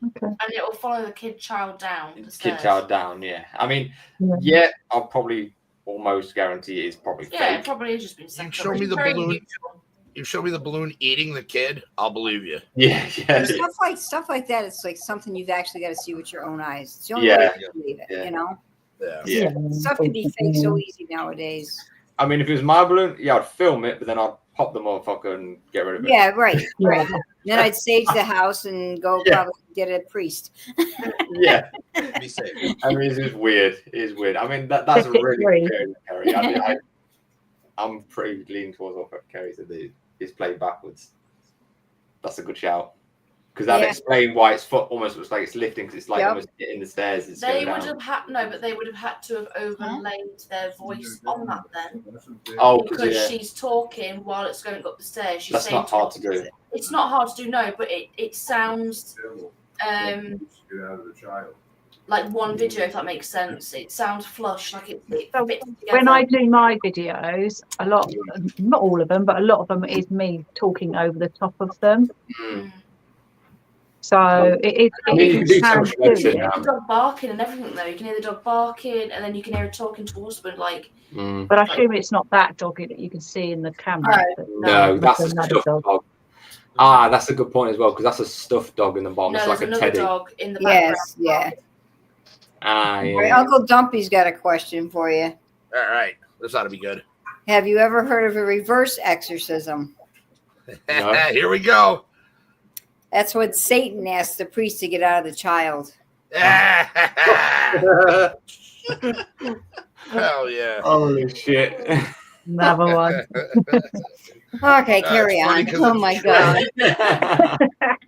Okay. And it will follow the kid child down. The Kid stairs. child down. Yeah. I mean, Yeah. yeah, I'll probably almost guarantee it's probably Yeah, fake. it probably has just been set You up. show me It's the very balloon. unusual. You show me the balloon eating the kid, I'll believe you. Yeah. Stuff like that. It's like something you've actually got to see with your own eyes. It's the only way Yeah. to believe it. Yeah. You know, Yeah. stuff can be fake so easy nowadays. I mean, if it was my balloon, yeah, I'd film it, but then I'd pop the motherfucker and get rid of it. Yeah, right. Yeah. Then I'd sage the house and go Yeah. probably get a priest. Yeah. Be safe. I mean, it's weird. It is weird. I mean, that's a Pick it really free. good Kerry. I mean, I'm pretty leaning towards what Kerry said. It's played backwards. That's a good shout. Because that Yeah. explains why its foot almost looks like it's lifting, because it's like Yep. almost hitting the stairs. It's They going would down. have had but they would have had to have overlaid their voice on that then. Oh, Because yeah. she's talking while it's going up the stairs. She's That's saying not hard to do. It's not hard to do, no, but it sounds like one video, if that makes sense. It sounds flush, like it fits together. When I do my videos, not all of them, but a lot of them is me talking over the top of them. Mm. So it I mean, you can do can social do editing it. now. The dog barking and everything though. You can hear the dog barking, and then you can hear her talking to her husband. Like, But I assume it's not that doggy that you can see in the camera. No, that's a another stuffed dog. Ah, that's a good point as well, because that's a stuffed dog in the bottom. no, It's there's like a another teddy. dog in the background. Yes, yeah. Ah, yeah. Right, Uncle Dumpy's got a question for you. All right. This ought to be good. Have you ever heard of a reverse exorcism? No. Here we go. That's what Satan asked the priest to get out of the child. Hell yeah. Holy shit. Another one. Okay, carry it's funny on. 'cause Oh it's my true. God.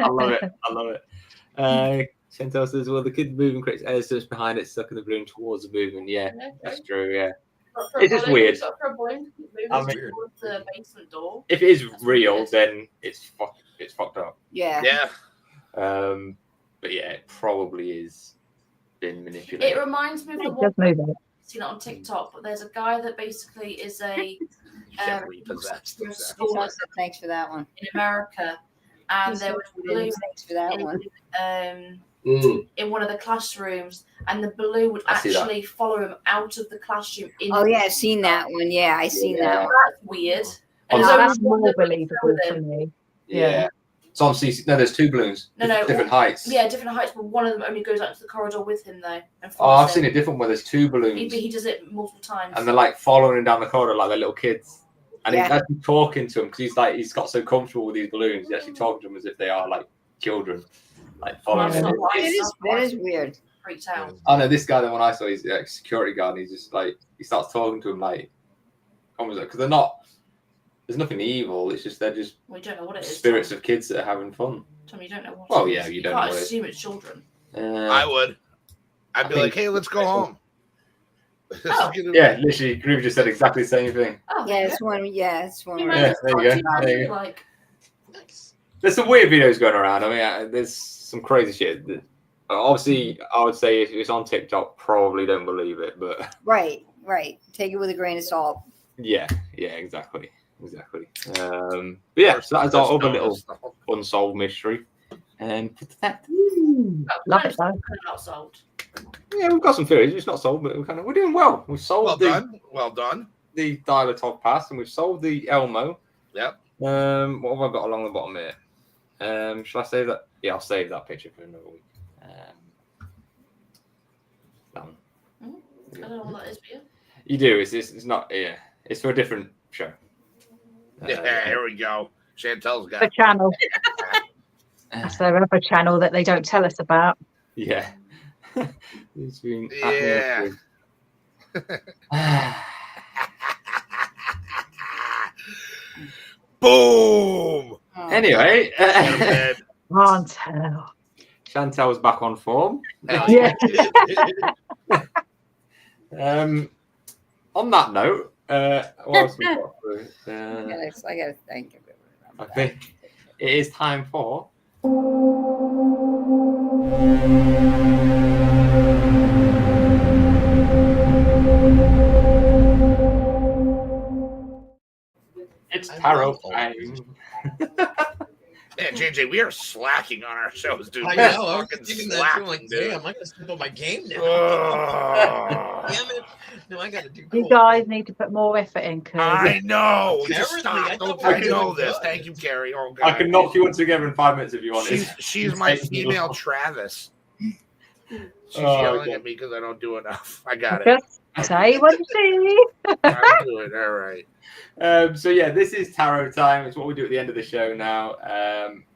I love it. I love it. Chantel says, well, the kid's moving creates air surge behind it, sucking the balloon towards the movement. Yeah, that's true. Yeah. It's just weird. For a balloon, I moving mean- towards the basement door. If it is real, then it's fucked up. Yeah. Yeah. But yeah, it probably is been manipulated. It reminds me of the It one does move it. I've seen it on TikTok, but there's a guy that basically is a Can't repossess. through a school Thanks for that one. in America, and there was a balloon Thanks for that one. in one of the classrooms, and the balloon would I see that. actually follow him out of the classroom. Oh yeah, I've seen that one. Yeah, I seen that one. That's weird. Oh, And so there's That's only one more that was believable with to him. me. Yeah. So on CC, no, there's two balloons. No, different heights. Yeah, different heights, but one of them only goes out to the corridor with him though. And Oh, I've follows seen him. a different one. There's two balloons, He does it multiple times. and they're like following him down the corridor like they're little kids. And he's Yeah. actually talking to them because he's got so comfortable with these balloons. He's actually talking to them as if they are like children, like following That's him. not right. That is weird. Freaked out. Oh no, this guy, the one I saw, he's like security guard. And he's just like he starts talking to him like, almost because they're not. There's nothing evil. It's just they're just We don't know what it is. spirits of kids that are having fun. Tom, you don't know what. Well, it yeah, is. you don't know can't what it is. assume it's children. I would. I'd be think- like, hey, let's go home. Oh. Yeah, literally, Groove just said exactly the same thing. Oh, Yeah, it's one. Yeah, it's one. You where- might Yeah, just there you talk go, to there you go. Like, Nice. There's some weird videos going around. I mean, there's some crazy shit. Obviously, I would say if it's on TikTok, probably don't believe it. But Right, right. Take it with a grain of salt. yeah, exactly. But yeah, so that's our other little unsolved mystery. And Love it though. not solved. yeah, we've got some theories. It's not solved, but we're doing well. We've solved Well done. Well done. the Dilatov Pass, and we've solved the Elmo. Yep. What have I got along the bottom here? Shall I save that? Yeah, I'll save that picture for another week. That one. I don't know what that is, but yeah. You do. It's not. Yeah, it's for a different show. Yeah, here we go. Chantel's got The it. channel. That's their other channel that they don't tell us about. Yeah. It's been Boom. Anyway, Chantel. Chantel's back on form. Yeah. On that note, what else we got through? I gotta think of it. I think it is time for. It's tarot time. Man, JJ, we are slacking on our shows, dude. I We are know. I was fucking thinking that too. I'm like, dude. damn, I gotta step up my game now. Oh. Damn it. No, I gotta do You cool. guys need to put more effort in. I know. Just Apparently, I stop. Don't thought we were fucking know doing this. good. Thank you, Carrie. Oh, God. I can knock you one together in 5 minutes if you want. She's my female Travis. She's yelling at me because I don't do enough. I got it. Just say what you see. I'm doing all right. So yeah, this is tarot time. It's what we do at the end of the show now.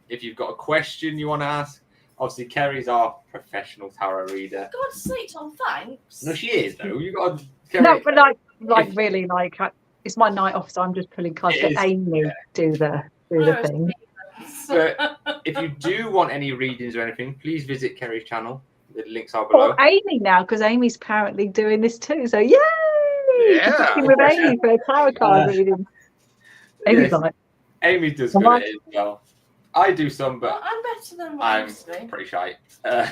If you've got a question you want to ask, obviously Kerry's our professional tarot reader. God's sake, Tom, thanks. No, she is though. You got Kerry. No, but really, it's my night off, so I'm just pulling cards. Let Amy do the thing. But if you do want any readings or anything, please visit Kerry's channel. The links are below. Or Amy now, because Amy's apparently doing this too. So yay! Yeah. With Amy for a tarot card reading. Amy's Yes. like, Amy does good at it as well. I do some, but Well, I'm better than what I I'm used to be. pretty shy.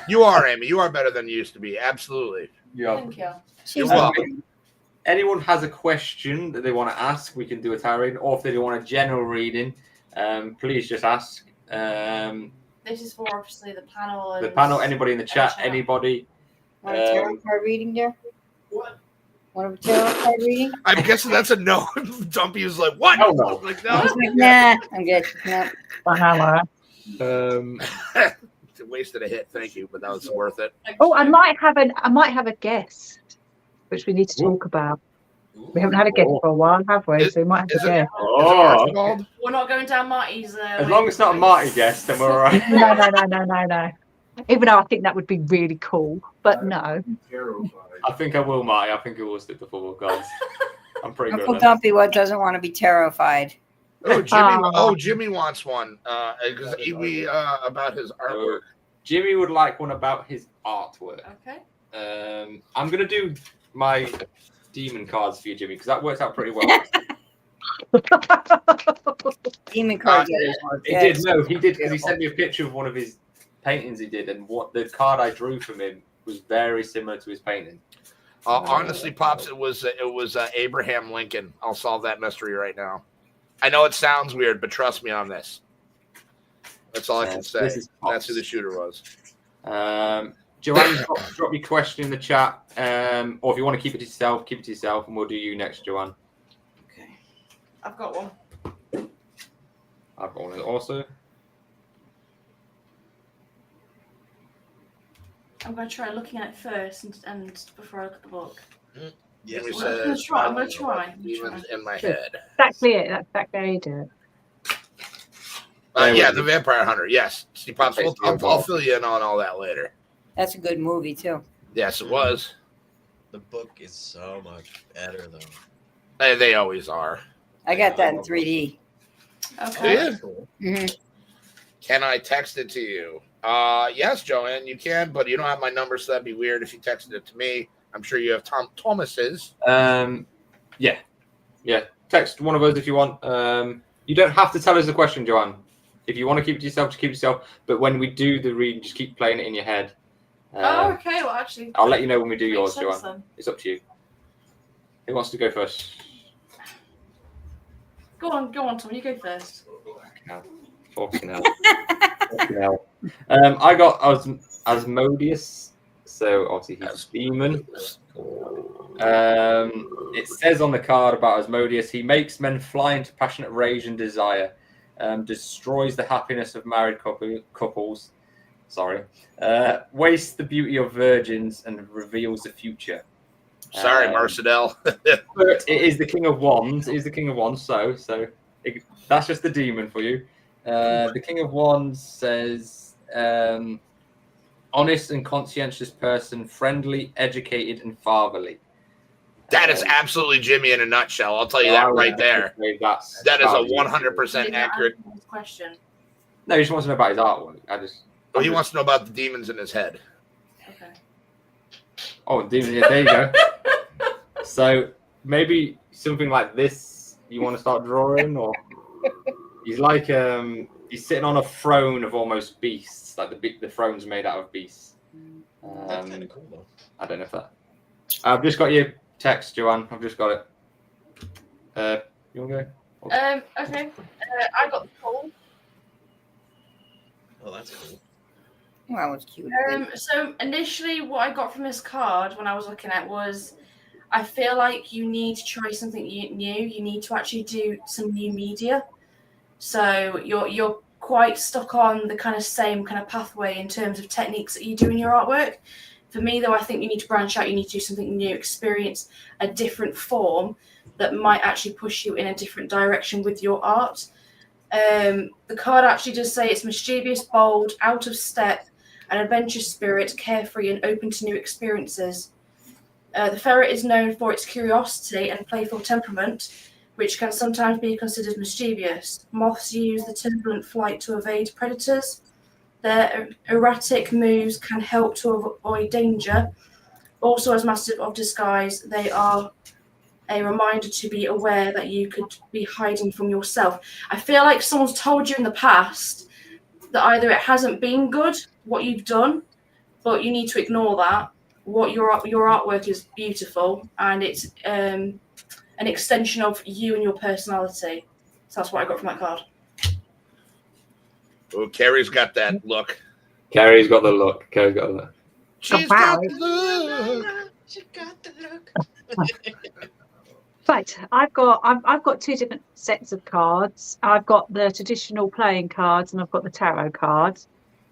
You are, Amy. You are better than you used to be. Absolutely. Yeah. Thank you. You're welcome. Anyone has a question that they want to ask, we can do a tarot reading. Or if they want a general reading, please just ask. This is for obviously the panel. And The panel, anybody in the chat, anybody. Want a tarot card reading there? What? Want a tarot card reading? I'm guessing that's a no. Dumpy was like, what? Hell no. Like, I no. was like, nah, I'm good. No. Wasted a hit, thank you, but that was worth it. oh, I might have a guest, which we need to talk about. We haven't had a guest for a while, have we? So we might have a guest. Oh, We're not going down Marty's. As long as it's not a Marty guest, then we're all right. No. Even though I think that would be really cool, but no. I think I will, Marty. I think I will stick to football, guys. I'm pretty Uncle good at that. Dumpy, what doesn't want to be terrified? Jimmy wants one because we about his artwork. Jimmy would like one about his artwork. Okay. I'm gonna do my demon cards for you, Jimmy, because that works out pretty well. Demon cards. He did because he sent me a picture of one of his paintings he did, and what the card I drew from him was very similar to his painting. Honestly, Pops, it was Abraham Lincoln. I'll solve that mystery right now. I know it sounds weird, but trust me on this. That's all I can say. That's who the shooter was. Joanne, drop your question in the chat, or if you want to keep it to yourself, and we'll do you next, Joanne. Okay. I've got one. I've got one also. I'm going to try looking at it first and before I look at the book. Yes. I'm going to try. Demons in my head. Exactly it. That's exactly how you do it. Yeah, the Vampire Hunter. Yes, see, Pops. I'll fill you in on all that later. That's a good movie too. Yes, it was. The book is so much better though. They always are. I got that in 3D. Okay. Mm-hmm. Can I text it to you? Yes, Joanne, you can, but you don't have my number, so that'd be weird if you texted it to me. I'm sure you have Thomas's. Yeah. Text one of us if you want. You don't have to tell us the question, Joanne. If you want to keep it to yourself, just keep it to yourself. But when we do the reading, just keep playing it in your head. Okay. Well, actually, I'll let you know when we do yours, sense, Joanne. then. It's up to you. Who wants to go first? Go on, Tom. You go first. Fucking hell. I got Asmodeus. So obviously he's a demon. It says on the card about Asmodeus, he makes men fly into passionate rage and desire, destroys the happiness of married couples, wastes the beauty of virgins, and reveals the future. Sorry, Marcedel. But it is the King of Wands. So that's just the demon for you. The King of Wands says, honest and conscientious person, friendly, educated, and fatherly. That is absolutely Jimmy in a nutshell. I'll tell you that right there. That is a 100% accurate question. No, he just wants to know about his artwork. He wants to know about the demons in his head. Okay. Oh, demons! Yeah, there you go. So maybe something like this you want to start drawing, or he's like he's sitting on a throne of almost beasts, like the throne's made out of beasts. That's kind of cool though. I don't know if that. I've just got your text, Joanne. I've just got it. You want to go? Okay. I got the poll. Oh, that's cool. Well, that was cute. So initially, what I got from this card when I was looking at was, I feel like you need to try something new. You need to actually do some new media. So you're quite stuck on the kind of same kind of pathway in terms of techniques that you do in your artwork. For me, though, I think you need to branch out. You need to do something new, experience a different form that might actually push you in a different direction with your art. The card actually does say it's mischievous, bold, out of step, an adventurous spirit, carefree and open to new experiences. The ferret is known for its curiosity and playful temperament, which can sometimes be considered mischievous. Moths use the turbulent flight to evade predators. Their erratic moves can help to avoid danger. Also, as masters of disguise, they are a reminder to be aware that you could be hiding from yourself. I feel like someone's told you in the past that either it hasn't been good, what you've done, but you need to ignore that. What your artwork is beautiful, and it's an extension of you and your personality. So that's what I got from that card. Oh, Carrie's got that look. Carrie's got the look. Carrie's got the look. She's got the look. She got the look. Right, I've got two different sets of cards. I've got the traditional playing cards and I've got the tarot cards.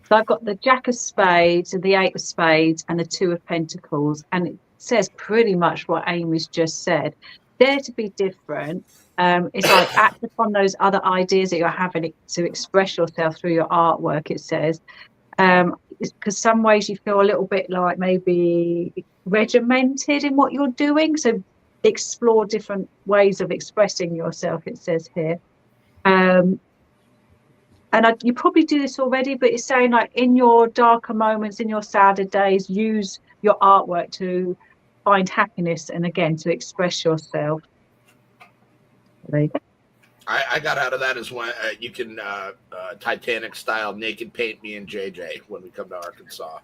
So I've got the Jack of Spades and the Eight of Spades and the Two of Pentacles, and it says pretty much what Amy's just said. Dare to be different. It's like act upon those other ideas that you're having to express yourself through your artwork. It says, because some ways you feel a little bit like maybe regimented in what you're doing. So explore different ways of expressing yourself, it says here. And you probably do this already, but it's saying like in your darker moments, in your sadder days, use your artwork to find happiness and again to express yourself. There you go. I got out of that as when you can Titanic style naked paint me and JJ when we come to Arkansas.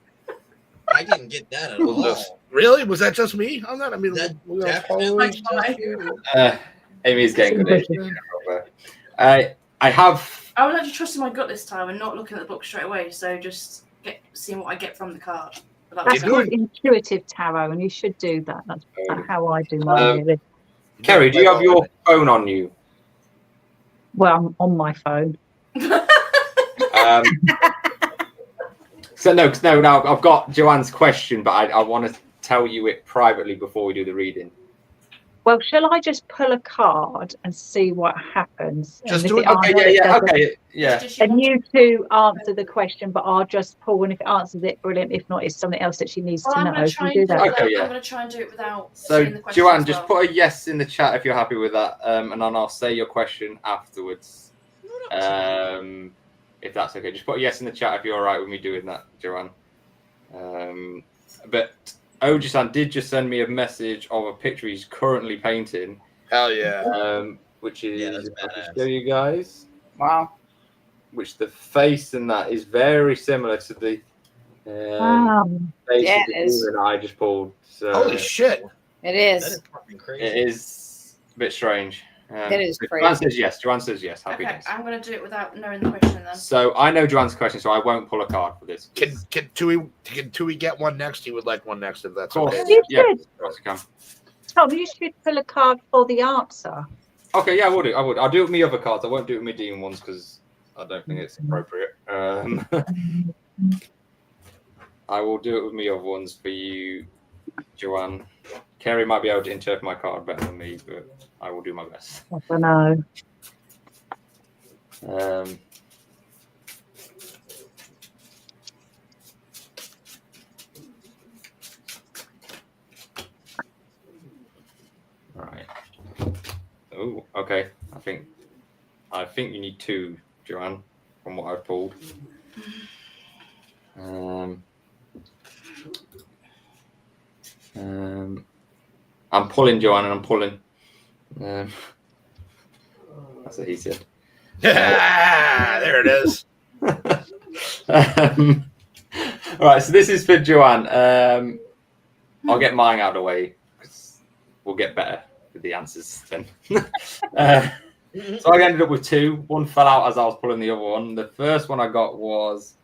I didn't get that at all. Really? Was that just me on that? I mean, Amy's getting good. I was actually trusting my gut this time and not looking at the book straight away. So just seeing what I get from the card. That's called intuitive tarot, and you should do that. That's how I do mine. Really. Kerry, do you have your phone on you? Well, I'm on my phone. No, I've got Joanne's question, but I want to tell you it privately before we do the reading. Well, shall I just pull a card and see what happens? Just do it. Okay, yeah. And you two answer the question, but I'll just pull, and if it answers it, brilliant. If not, it's something else that she needs to know. Can you do that? I'm going to try and do it without saying the question. Joanne, just put a yes in the chat if you're happy with that, and then I'll say your question afterwards. If that's okay. Just put a yes in the chat if you're all right with me doing that, Joanne. But Oji-san did just send me a message of a picture he's currently painting. Hell yeah. Which is, I'll show you guys. Wow. Which the face and that is very similar to the face of the demon I just pulled. So, holy shit. It is. That is fucking crazy. It is a bit strange. It is crazy. Joanne says yes. Happy Okay, days. I'm going to do it without knowing the question then. So I know Joanne's question, so I won't pull a card for this. Can Tui get one next? He would like one next if that's okay. Yeah, of course I can. Tom, you should pull a card for the answer. Okay, yeah, I would. I'll do it with my other cards. I won't do it with my demon ones because I don't think it's appropriate. I will do it with my other ones for you, Joanne. Kerry might be able to interpret my card better than me, but I will do my best. I don't know. Oh, okay. I think you need 2, Joanne, from what I've pulled. I'm pulling, Joanne, and I'm pulling. That's what he said. There it is. All right, so this is for Joanne. I'll get mine out of the way because we'll get better with the answers then. So I ended up with 2. One fell out as I was pulling the other one. The first one I got was,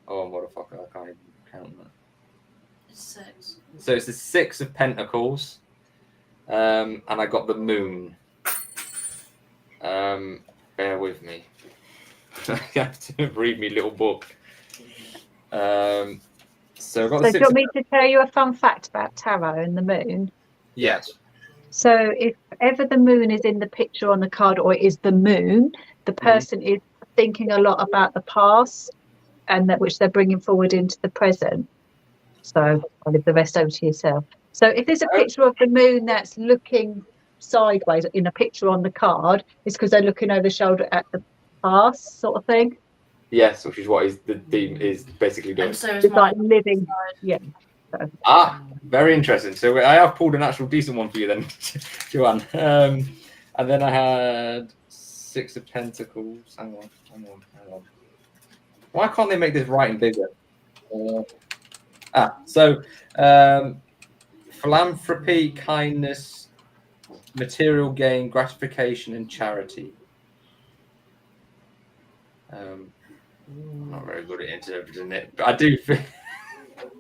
oh motherfucker, I can't even count that. 6. So it's the 6 of Pentacles, and I got the Moon. Bear with me. I have to read me little book. So I've got the 6 do you want me to tell you a fun fact about tarot and the moon? Yes. So if ever the moon is in the picture on the card, or it is the moon, the person is thinking a lot about the past, and that which they're bringing forward into the present. So I'll leave the rest over to yourself. So if there's a picture of the moon that's looking sideways in a picture on the card, it's because they're looking over the shoulder at the past, sort of thing. Yes, which is what the theme is basically doing. And so is It's like mine. living, yeah. So. Very interesting. So I have pulled an actual decent one for you then, Joanne. And then I had 6 of Pentacles. Hang on. Why can't they make this writing bigger? So philanthropy, kindness, material gain, gratification, and charity. I'm not very good at interpreting it, but I do think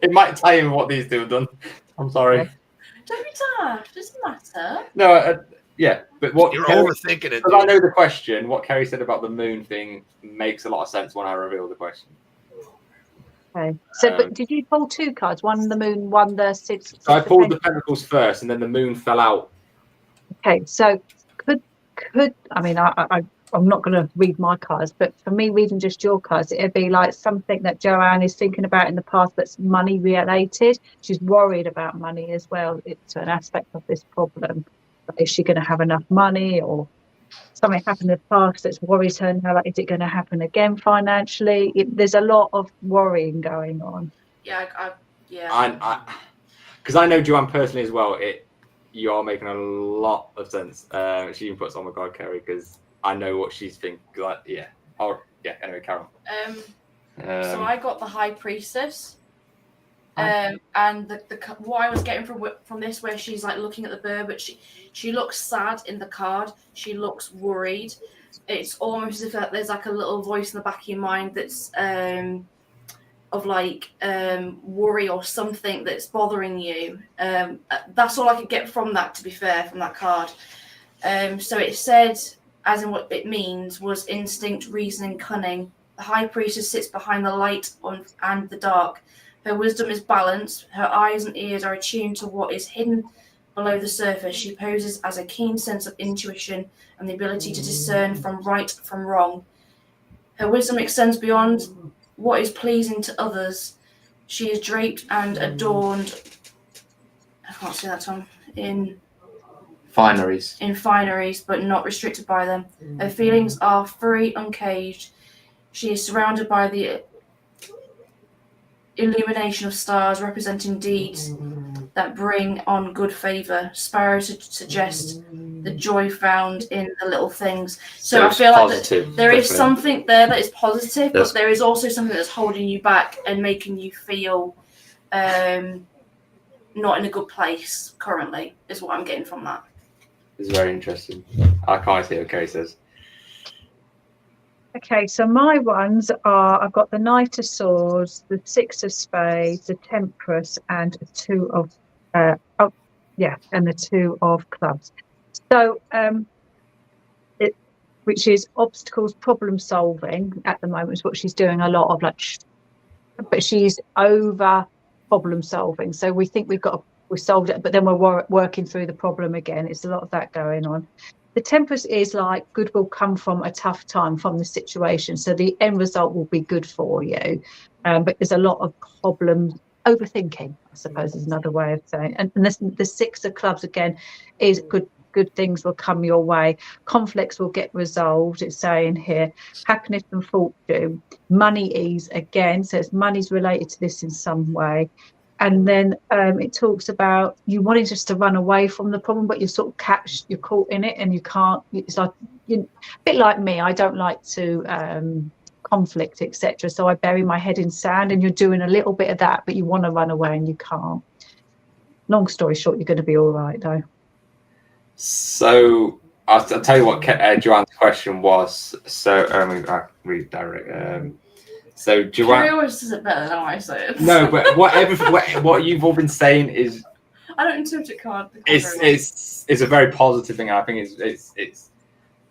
it might tie in what these 2 have done. I'm sorry. Don't be daft. Doesn't matter. No, yeah, but what You're overthinking it. Because I know the question. What Kerry said about the moon thing makes a lot of sense when I reveal the question. Okay. So, but did you pull 2 cards? One the moon, one the 6. So I pulled the Pentacles first, and then the moon fell out. Okay, so could I mean I'm not going to read my cards, but for me reading just your cards, it'd be like something that Joanne is thinking about in the past that's money related. She's worried about money as well. It's an aspect of this problem. Is she going to have enough money, or something happened in the past that's worries her now? Like, is it going to happen again financially? There's a lot of worrying going on. Yeah, because I know Joanne personally as well. You are making a lot of sense. She even puts on my card, Kerry, because I know what she's thinking. Like, yeah. Oh, yeah. Anyway, Carol. So I got the High Priestess, and what I was getting from this, where she's like looking at the bird, but she looks sad in the card. She looks worried. It's almost as if there's like a little voice in the back of your mind that's of like worry or something that's bothering you. That's all I could get from that, to be fair, from that card. So it said, as in what it means, was instinct, reasoning, cunning. The High Priestess sits behind the light and the dark. Her wisdom is balanced. Her eyes and ears are attuned to what is hidden below the surface. She poses as a keen sense of intuition and the ability to discern from right from wrong. Her wisdom extends beyond what is pleasing to others. She is draped and adorned. I can't say that, Tom. In fineries, but not restricted by them. Her feelings are free, uncaged. She is surrounded by the illumination of stars representing deeds that bring on good favor. Sparrows suggest the joy found in the little things. So I feel positive, like there is something there that is positive, but there is also something that's holding you back and making you feel not in a good place currently, is what I'm getting from that. It's very interesting. I can't see what Kerry says. Okay, so my ones are, I've got the Knight of Swords, the 6 of Spades, the Temperance, and a 2 of, and the 2 of Clubs. So, which is obstacles, problem solving at the moment is what she's doing a lot of, but she's over problem solving. So we think we solved it, but then we're working through the problem again. It's a lot of that going on. The Temperance is like good will come from a tough time, from the situation. So the end result will be good for you. But there's a lot of problems, overthinking, I suppose is another way of saying it. And the 6 of Clubs, again, is good. good things will come your way. Conflicts will get resolved, it's saying here. Happiness and fortune, money ease again, so it's money's related to this in some way. And then it talks about you wanting just to run away from the problem, but you're sort of you're caught in it and you can't. It's like a bit like me. I don't like to conflict, etc. So I bury my head in sand, and you're doing a little bit of that, but you want to run away and you can't. Long story short, you're going to be all right, though. So I'll tell you what Joanne's question was. So I read direct. So Joanne, Carrie always does it better than I say it. No, but what you've all been saying is, I don't interpret card. It's a very positive thing. I think it's.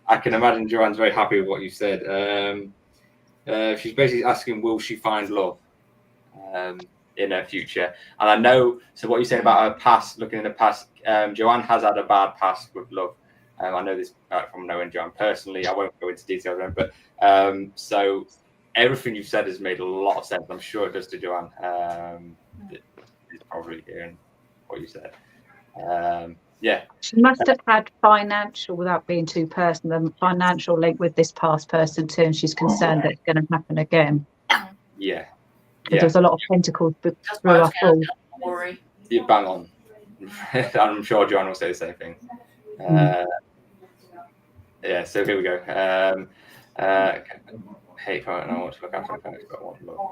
I can imagine Joanne's very happy with what you said. She's basically asking, will she find love in her future? And I know. So what you said about her past, looking in the past, Joanne has had a bad past with love. I know this from knowing Joanne personally. I won't go into details, but so. Everything you've said has made a lot of sense. I'm sure it does to Joanne. It's probably hearing what you said. Yeah. She must have had financial, without being too personal, financial link with this past person too, and she's concerned that it's going to happen again. Yeah. There's a lot of pentacles through our fall. Worry. You bang on. I'm sure Joanne will say the same thing. Yeah. So here we go. Hate part, and I want to look after my but I want love.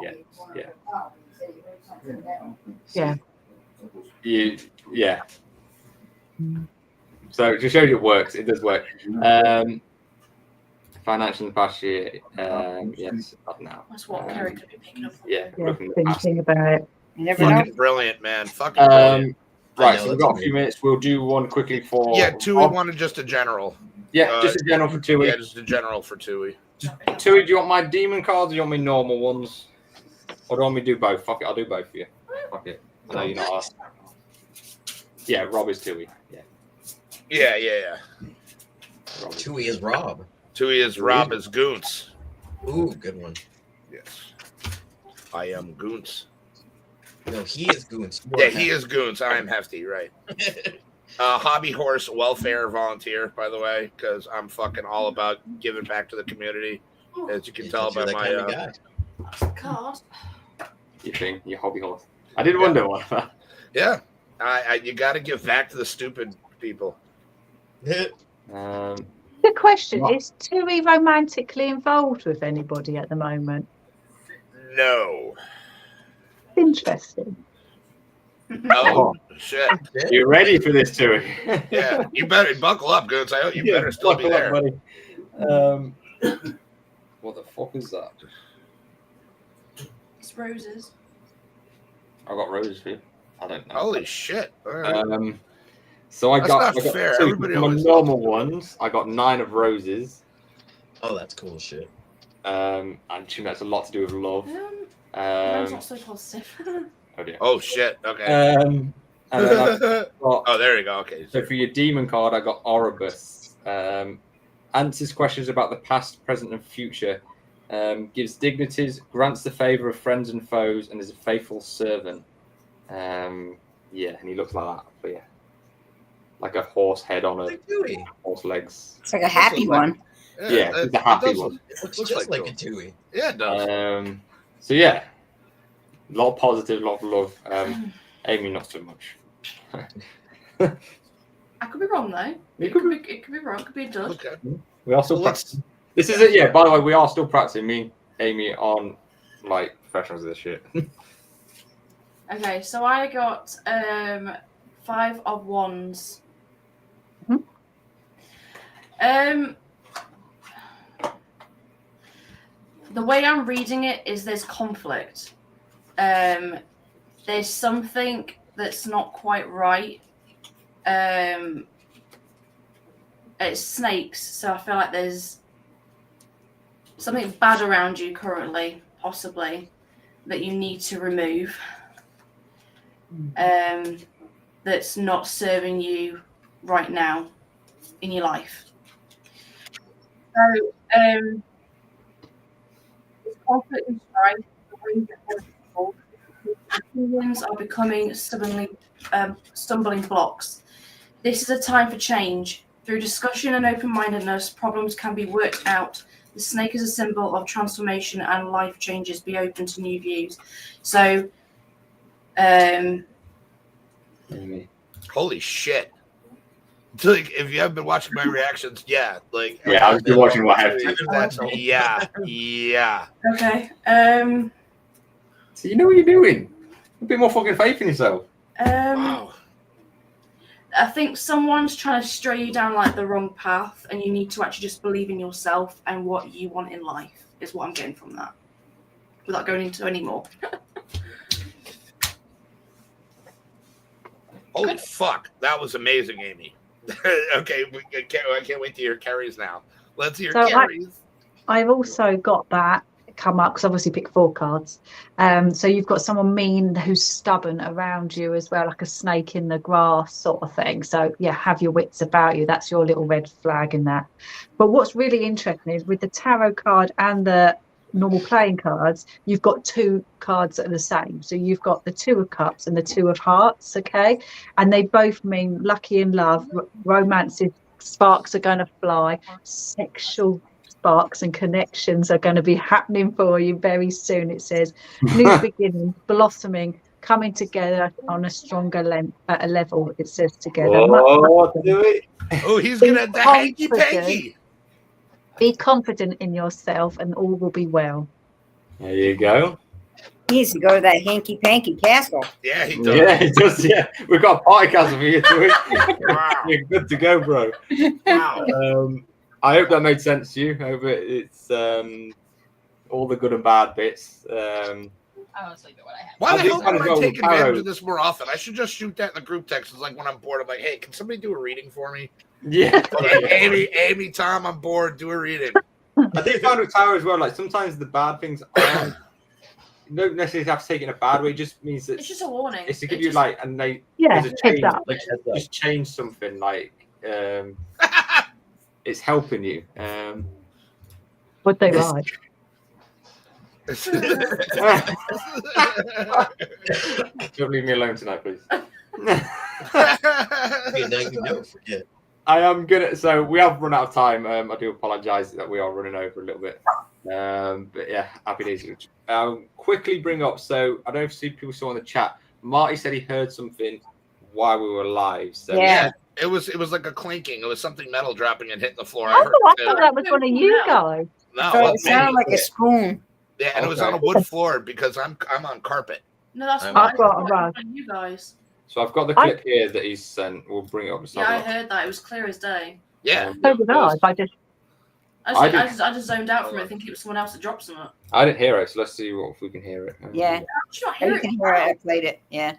Yeah. So to show you it works, it does work. Financial in the past year, yes, up now. That's what Carrie could be picking up on. Yeah, thinking about it. You never know. Fucking brilliant, man. Fucking brilliant. Right, so we've got a few minutes. We'll do one quickly for. Yeah, Tui wanted just a general. Yeah, just a general for Tui. Yeah, just a general for Tui. Tui, do you want my demon cards or do you want me normal ones? Or do you want me to do both? Fuck it, I'll do both for you. Fuck it. I know you're not asked. Yeah, Rob is Tui. Yeah. Tui is Rob. Tui is Rob is Goons. Ooh, good one. Yes. I am Goons. No, he is Goons. Yeah, he is Goons. I am Hefty, right. Hobby horse welfare volunteer, by the way, because I'm fucking all about giving back to the community, as you can tell by my card. You think your hobby horse? I did wonder what. Yeah, you got to give back to the stupid people. The question is: Tui romantically involved with anybody at the moment? No. Interesting. Oh shit! You ready for this, Tui? Yeah, you better buckle up, Goods. I hope you better still be there. Buddy. What the fuck is that? It's roses. I got roses for you. I don't know. Holy shit! Right. So I That's got not fair. Two, Everybody my always normal ones. I got 9 of roses. Oh, that's cool shit. And I assume that's a lot to do with love. Mine's not so positive. Oh dear. Oh shit! Okay. And then oh, there you go. Okay. So for your demon card, I got Oribus. Answers questions about the past, present, and future. Gives dignities, grants the favor of friends and foes, and is a faithful servant. Yeah, and he looks like that for you. Like a horse head on a horse legs. It's like a happy one. Yeah, it's a happy one. It looks just like a Tui. Yeah, it does. So yeah, a lot of positive, a lot of love. Amy, not so much. I could be wrong though. It could be wrong. It could be a dud. Okay. We are still practicing. This is it. Yeah. By the way, we are still practicing. Me, and Amy, on like professionals of this shit. Okay, so I got 5 of wands. The way I'm reading it is there's conflict. There's something that's not quite right. It's snakes, so I feel like there's something bad around you currently, possibly, that you need to remove. That's not serving you right now in your life. So, it's conflict and strife. Opinions are becoming stumbling blocks. This is a time for change. Through discussion and open-mindedness, problems can be worked out. The snake is a symbol of transformation and life changes. Be open to new views. So, holy shit. Like, if you haven't been watching my reactions, yeah. Like, yeah, I've been watching what I have to. That's, yeah. Okay. So you know what you're doing. A bit more fucking faith in yourself. Wow. I think someone's trying to stray you down like the wrong path, and you need to actually just believe in yourself and what you want in life. Is what I'm getting from that. Without going into any more. Holy fuck. That was amazing, Amy. Okay, I can't wait to hear Carrie's now. Let's hear Carrie's. I've also got that come up because obviously pick 4 cards. So you've got someone mean who's stubborn around you as well, like a snake in the grass sort of thing. So yeah, have your wits about you. That's your little red flag in that. But what's really interesting is with the tarot card and the normal playing cards, you've got 2 cards that are the same. So you've got the 2 of cups and the 2 of hearts, okay? And they both mean lucky in love, romances, sparks are going to fly, sexual sparks and connections are going to be happening for you very soon. It says new beginning, blossoming, coming together on a stronger level. It says together. Oh, he's gonna the hanky panky. Be confident in yourself, and all will be well. There you go. He needs to go to that hanky panky castle. Yeah, he does. Yeah, he does. Yeah, we've got a party castle for you too. Wow. You're good to go, bro. Wow. I hope that made sense to you. I hope it's all the good and bad bits. I was like, what I have. Why the hell kind don't of I go take with advantage tarot. of this more often? I should just shoot that in the group text. It's like when I'm bored, I'm like, hey, can somebody do a reading for me? Yeah. Like, Amy, Tom, I'm bored. Do a reading. I think found with tarot as well. Like sometimes the bad things aren't. You don't necessarily have to take it in a bad way. It just means that It's just a warning. it's to give you like, and they Yeah, there's a change, heads up. like, just change something. Like it's helping you. What they like. Don't leave me alone tonight, please. Forget. I am gonna. So we have run out of time. I do apologise that we are running over a little bit. But yeah, happy days. I'll quickly bring up. So I don't know if people saw in the chat. Marty said he heard something while we were live. So Yeah. It was like a clinking. It was something metal dropping and hitting the floor. I thought that was one of you guys. No, It sounded like a spoon. yeah, and it was on a wood floor because I'm on carpet. No, that's I've fine. got a rug. You guys. So I've got the clip here that he's sent. We'll bring it up. Yeah, I heard that. It was clear as day. Yeah. So did I. I just zoned out from it, thinking it was someone else that dropped something. I didn't hear it, so let's see if we can hear it. Yeah. You can hear it. I played it. Yeah.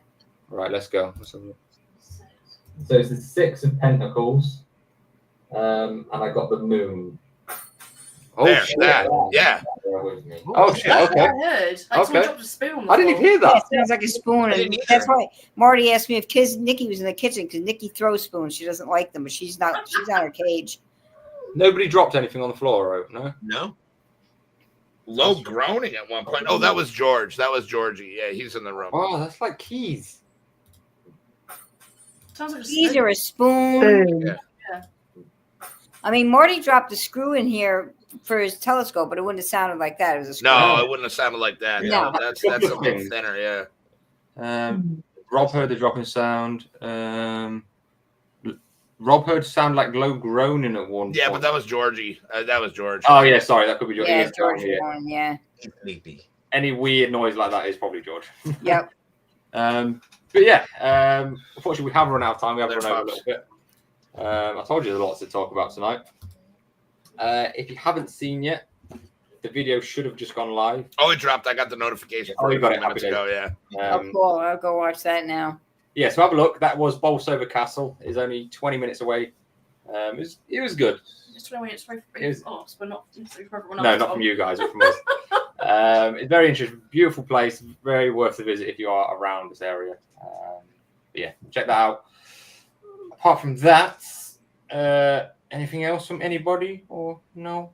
Right, let's go. Let's have a look. So it's the 6 of Pentacles, and I got the Moon. Oh There, shit! that, yeah. Oh shit! That's Okay. what I heard. Like someone Okay. dropped a spoon on the I didn't even floor. hear Yeah, that. it sounds like a spoon. I And didn't that's either. why Marty asked me if Nikki was in the kitchen because Nikki throws spoons. She doesn't like them, but she's not. She's on her cage. Nobody dropped anything on the floor, no? No. Low groaning at one point. Oh, that was George. That was Georgie. Yeah, he's in the room. Oh, that's like keys. Sounds like a Keys spoon. or a spoon. Boom. Yeah. I mean, Marty dropped a screw in here for his telescope, but it wouldn't have sounded like that. It was a screw. No, it wouldn't have sounded like that. No. No, that's something thinner. Yeah. Rob heard the dropping sound. Rob heard sound like low groaning at one point. Yeah, but that was Georgie. That was George. Oh yeah, sorry, that could be George. Yeah, Yeah, George yeah. Warren. Yeah. Sleepy. Any weird noise like that is probably George. Yep. But yeah, unfortunately we have run out of time. We have There, run over a little bit. I told you there's lots to talk about tonight. If you haven't seen yet, the video should have just gone live. Oh, it dropped. I got the notification. Oh, you got a few it. minutes Happy ago. Yeah. Oh, cool. I'll go watch that now. Yeah, so have a look. That was Bolsover Castle. It's only 20 minutes away. It was good. Just 20 minutes away It was- from us, but not for everyone else. No, not from you guys, but from us. It's very interesting, beautiful place, very worth the visit if you are around this area. Yeah, check that out. Apart from that, anything else from anybody or no?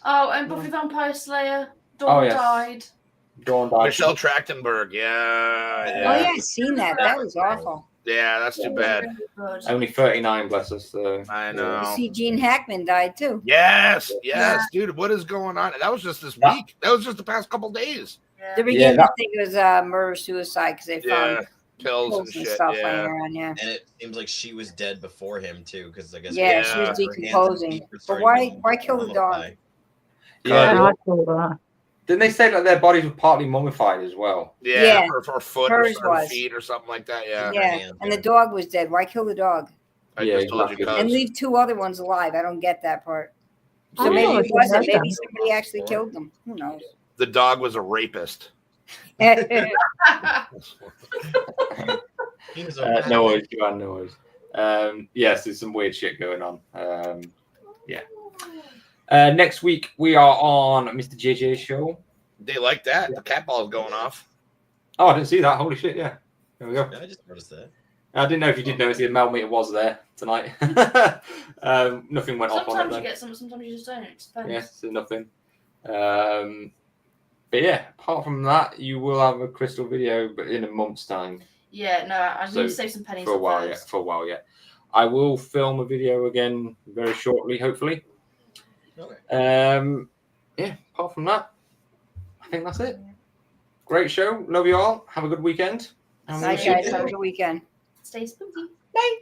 Oh, and Buffy Vampire Slayer. Dawn yes. died. Dawn died. Michelle Trachtenberg. Yeah. Oh yeah, I seen that. That was awful. Yeah, that's too bad. Only 39, bless us. So. I know. You see, Gene Hackman died too. Yes, dude. What is going on? And that was just this week. That was just the past couple days. The beginning, I think it was murder suicide because they found pills and shit, stuff laying around. Yeah, and it seems like she was dead before him too, because I guess she was decomposing. But why kill the dog? Yeah, didn't they say that their bodies were partly mummified as well? Yeah. Or foot hers or was. feet or something like that. Yeah. Yeah, and the dog was dead. Why kill the dog? I just told you guys. And leave 2 other ones alive. I don't get that part. So maybe it wasn't. Maybe somebody actually killed them. Who knows? The dog was a rapist. No worries, Joanne, no worries. Yes, there's some weird shit going on. Next week we are on Mr. JJ's show. They like that. The cat ball is going off. Oh, I didn't see that. Holy shit! Yeah, there we go. I just noticed that. I didn't know if you did notice the Mel meter was there tonight. Nothing went off on it. Sometimes you get some, sometimes you just don't. It depends. Yeah, so nothing. But yeah, apart from that, you will have a crystal video, but in a month's time. Yeah, no, I need to save some pennies for a while. Yeah, for a while. Yeah, I will film a video again very shortly, hopefully. Okay. Yeah. Apart from that, I think that's it. Great show. Love you all. Have a good weekend. Night, guys. Have a good weekend. Stay spooky. Bye.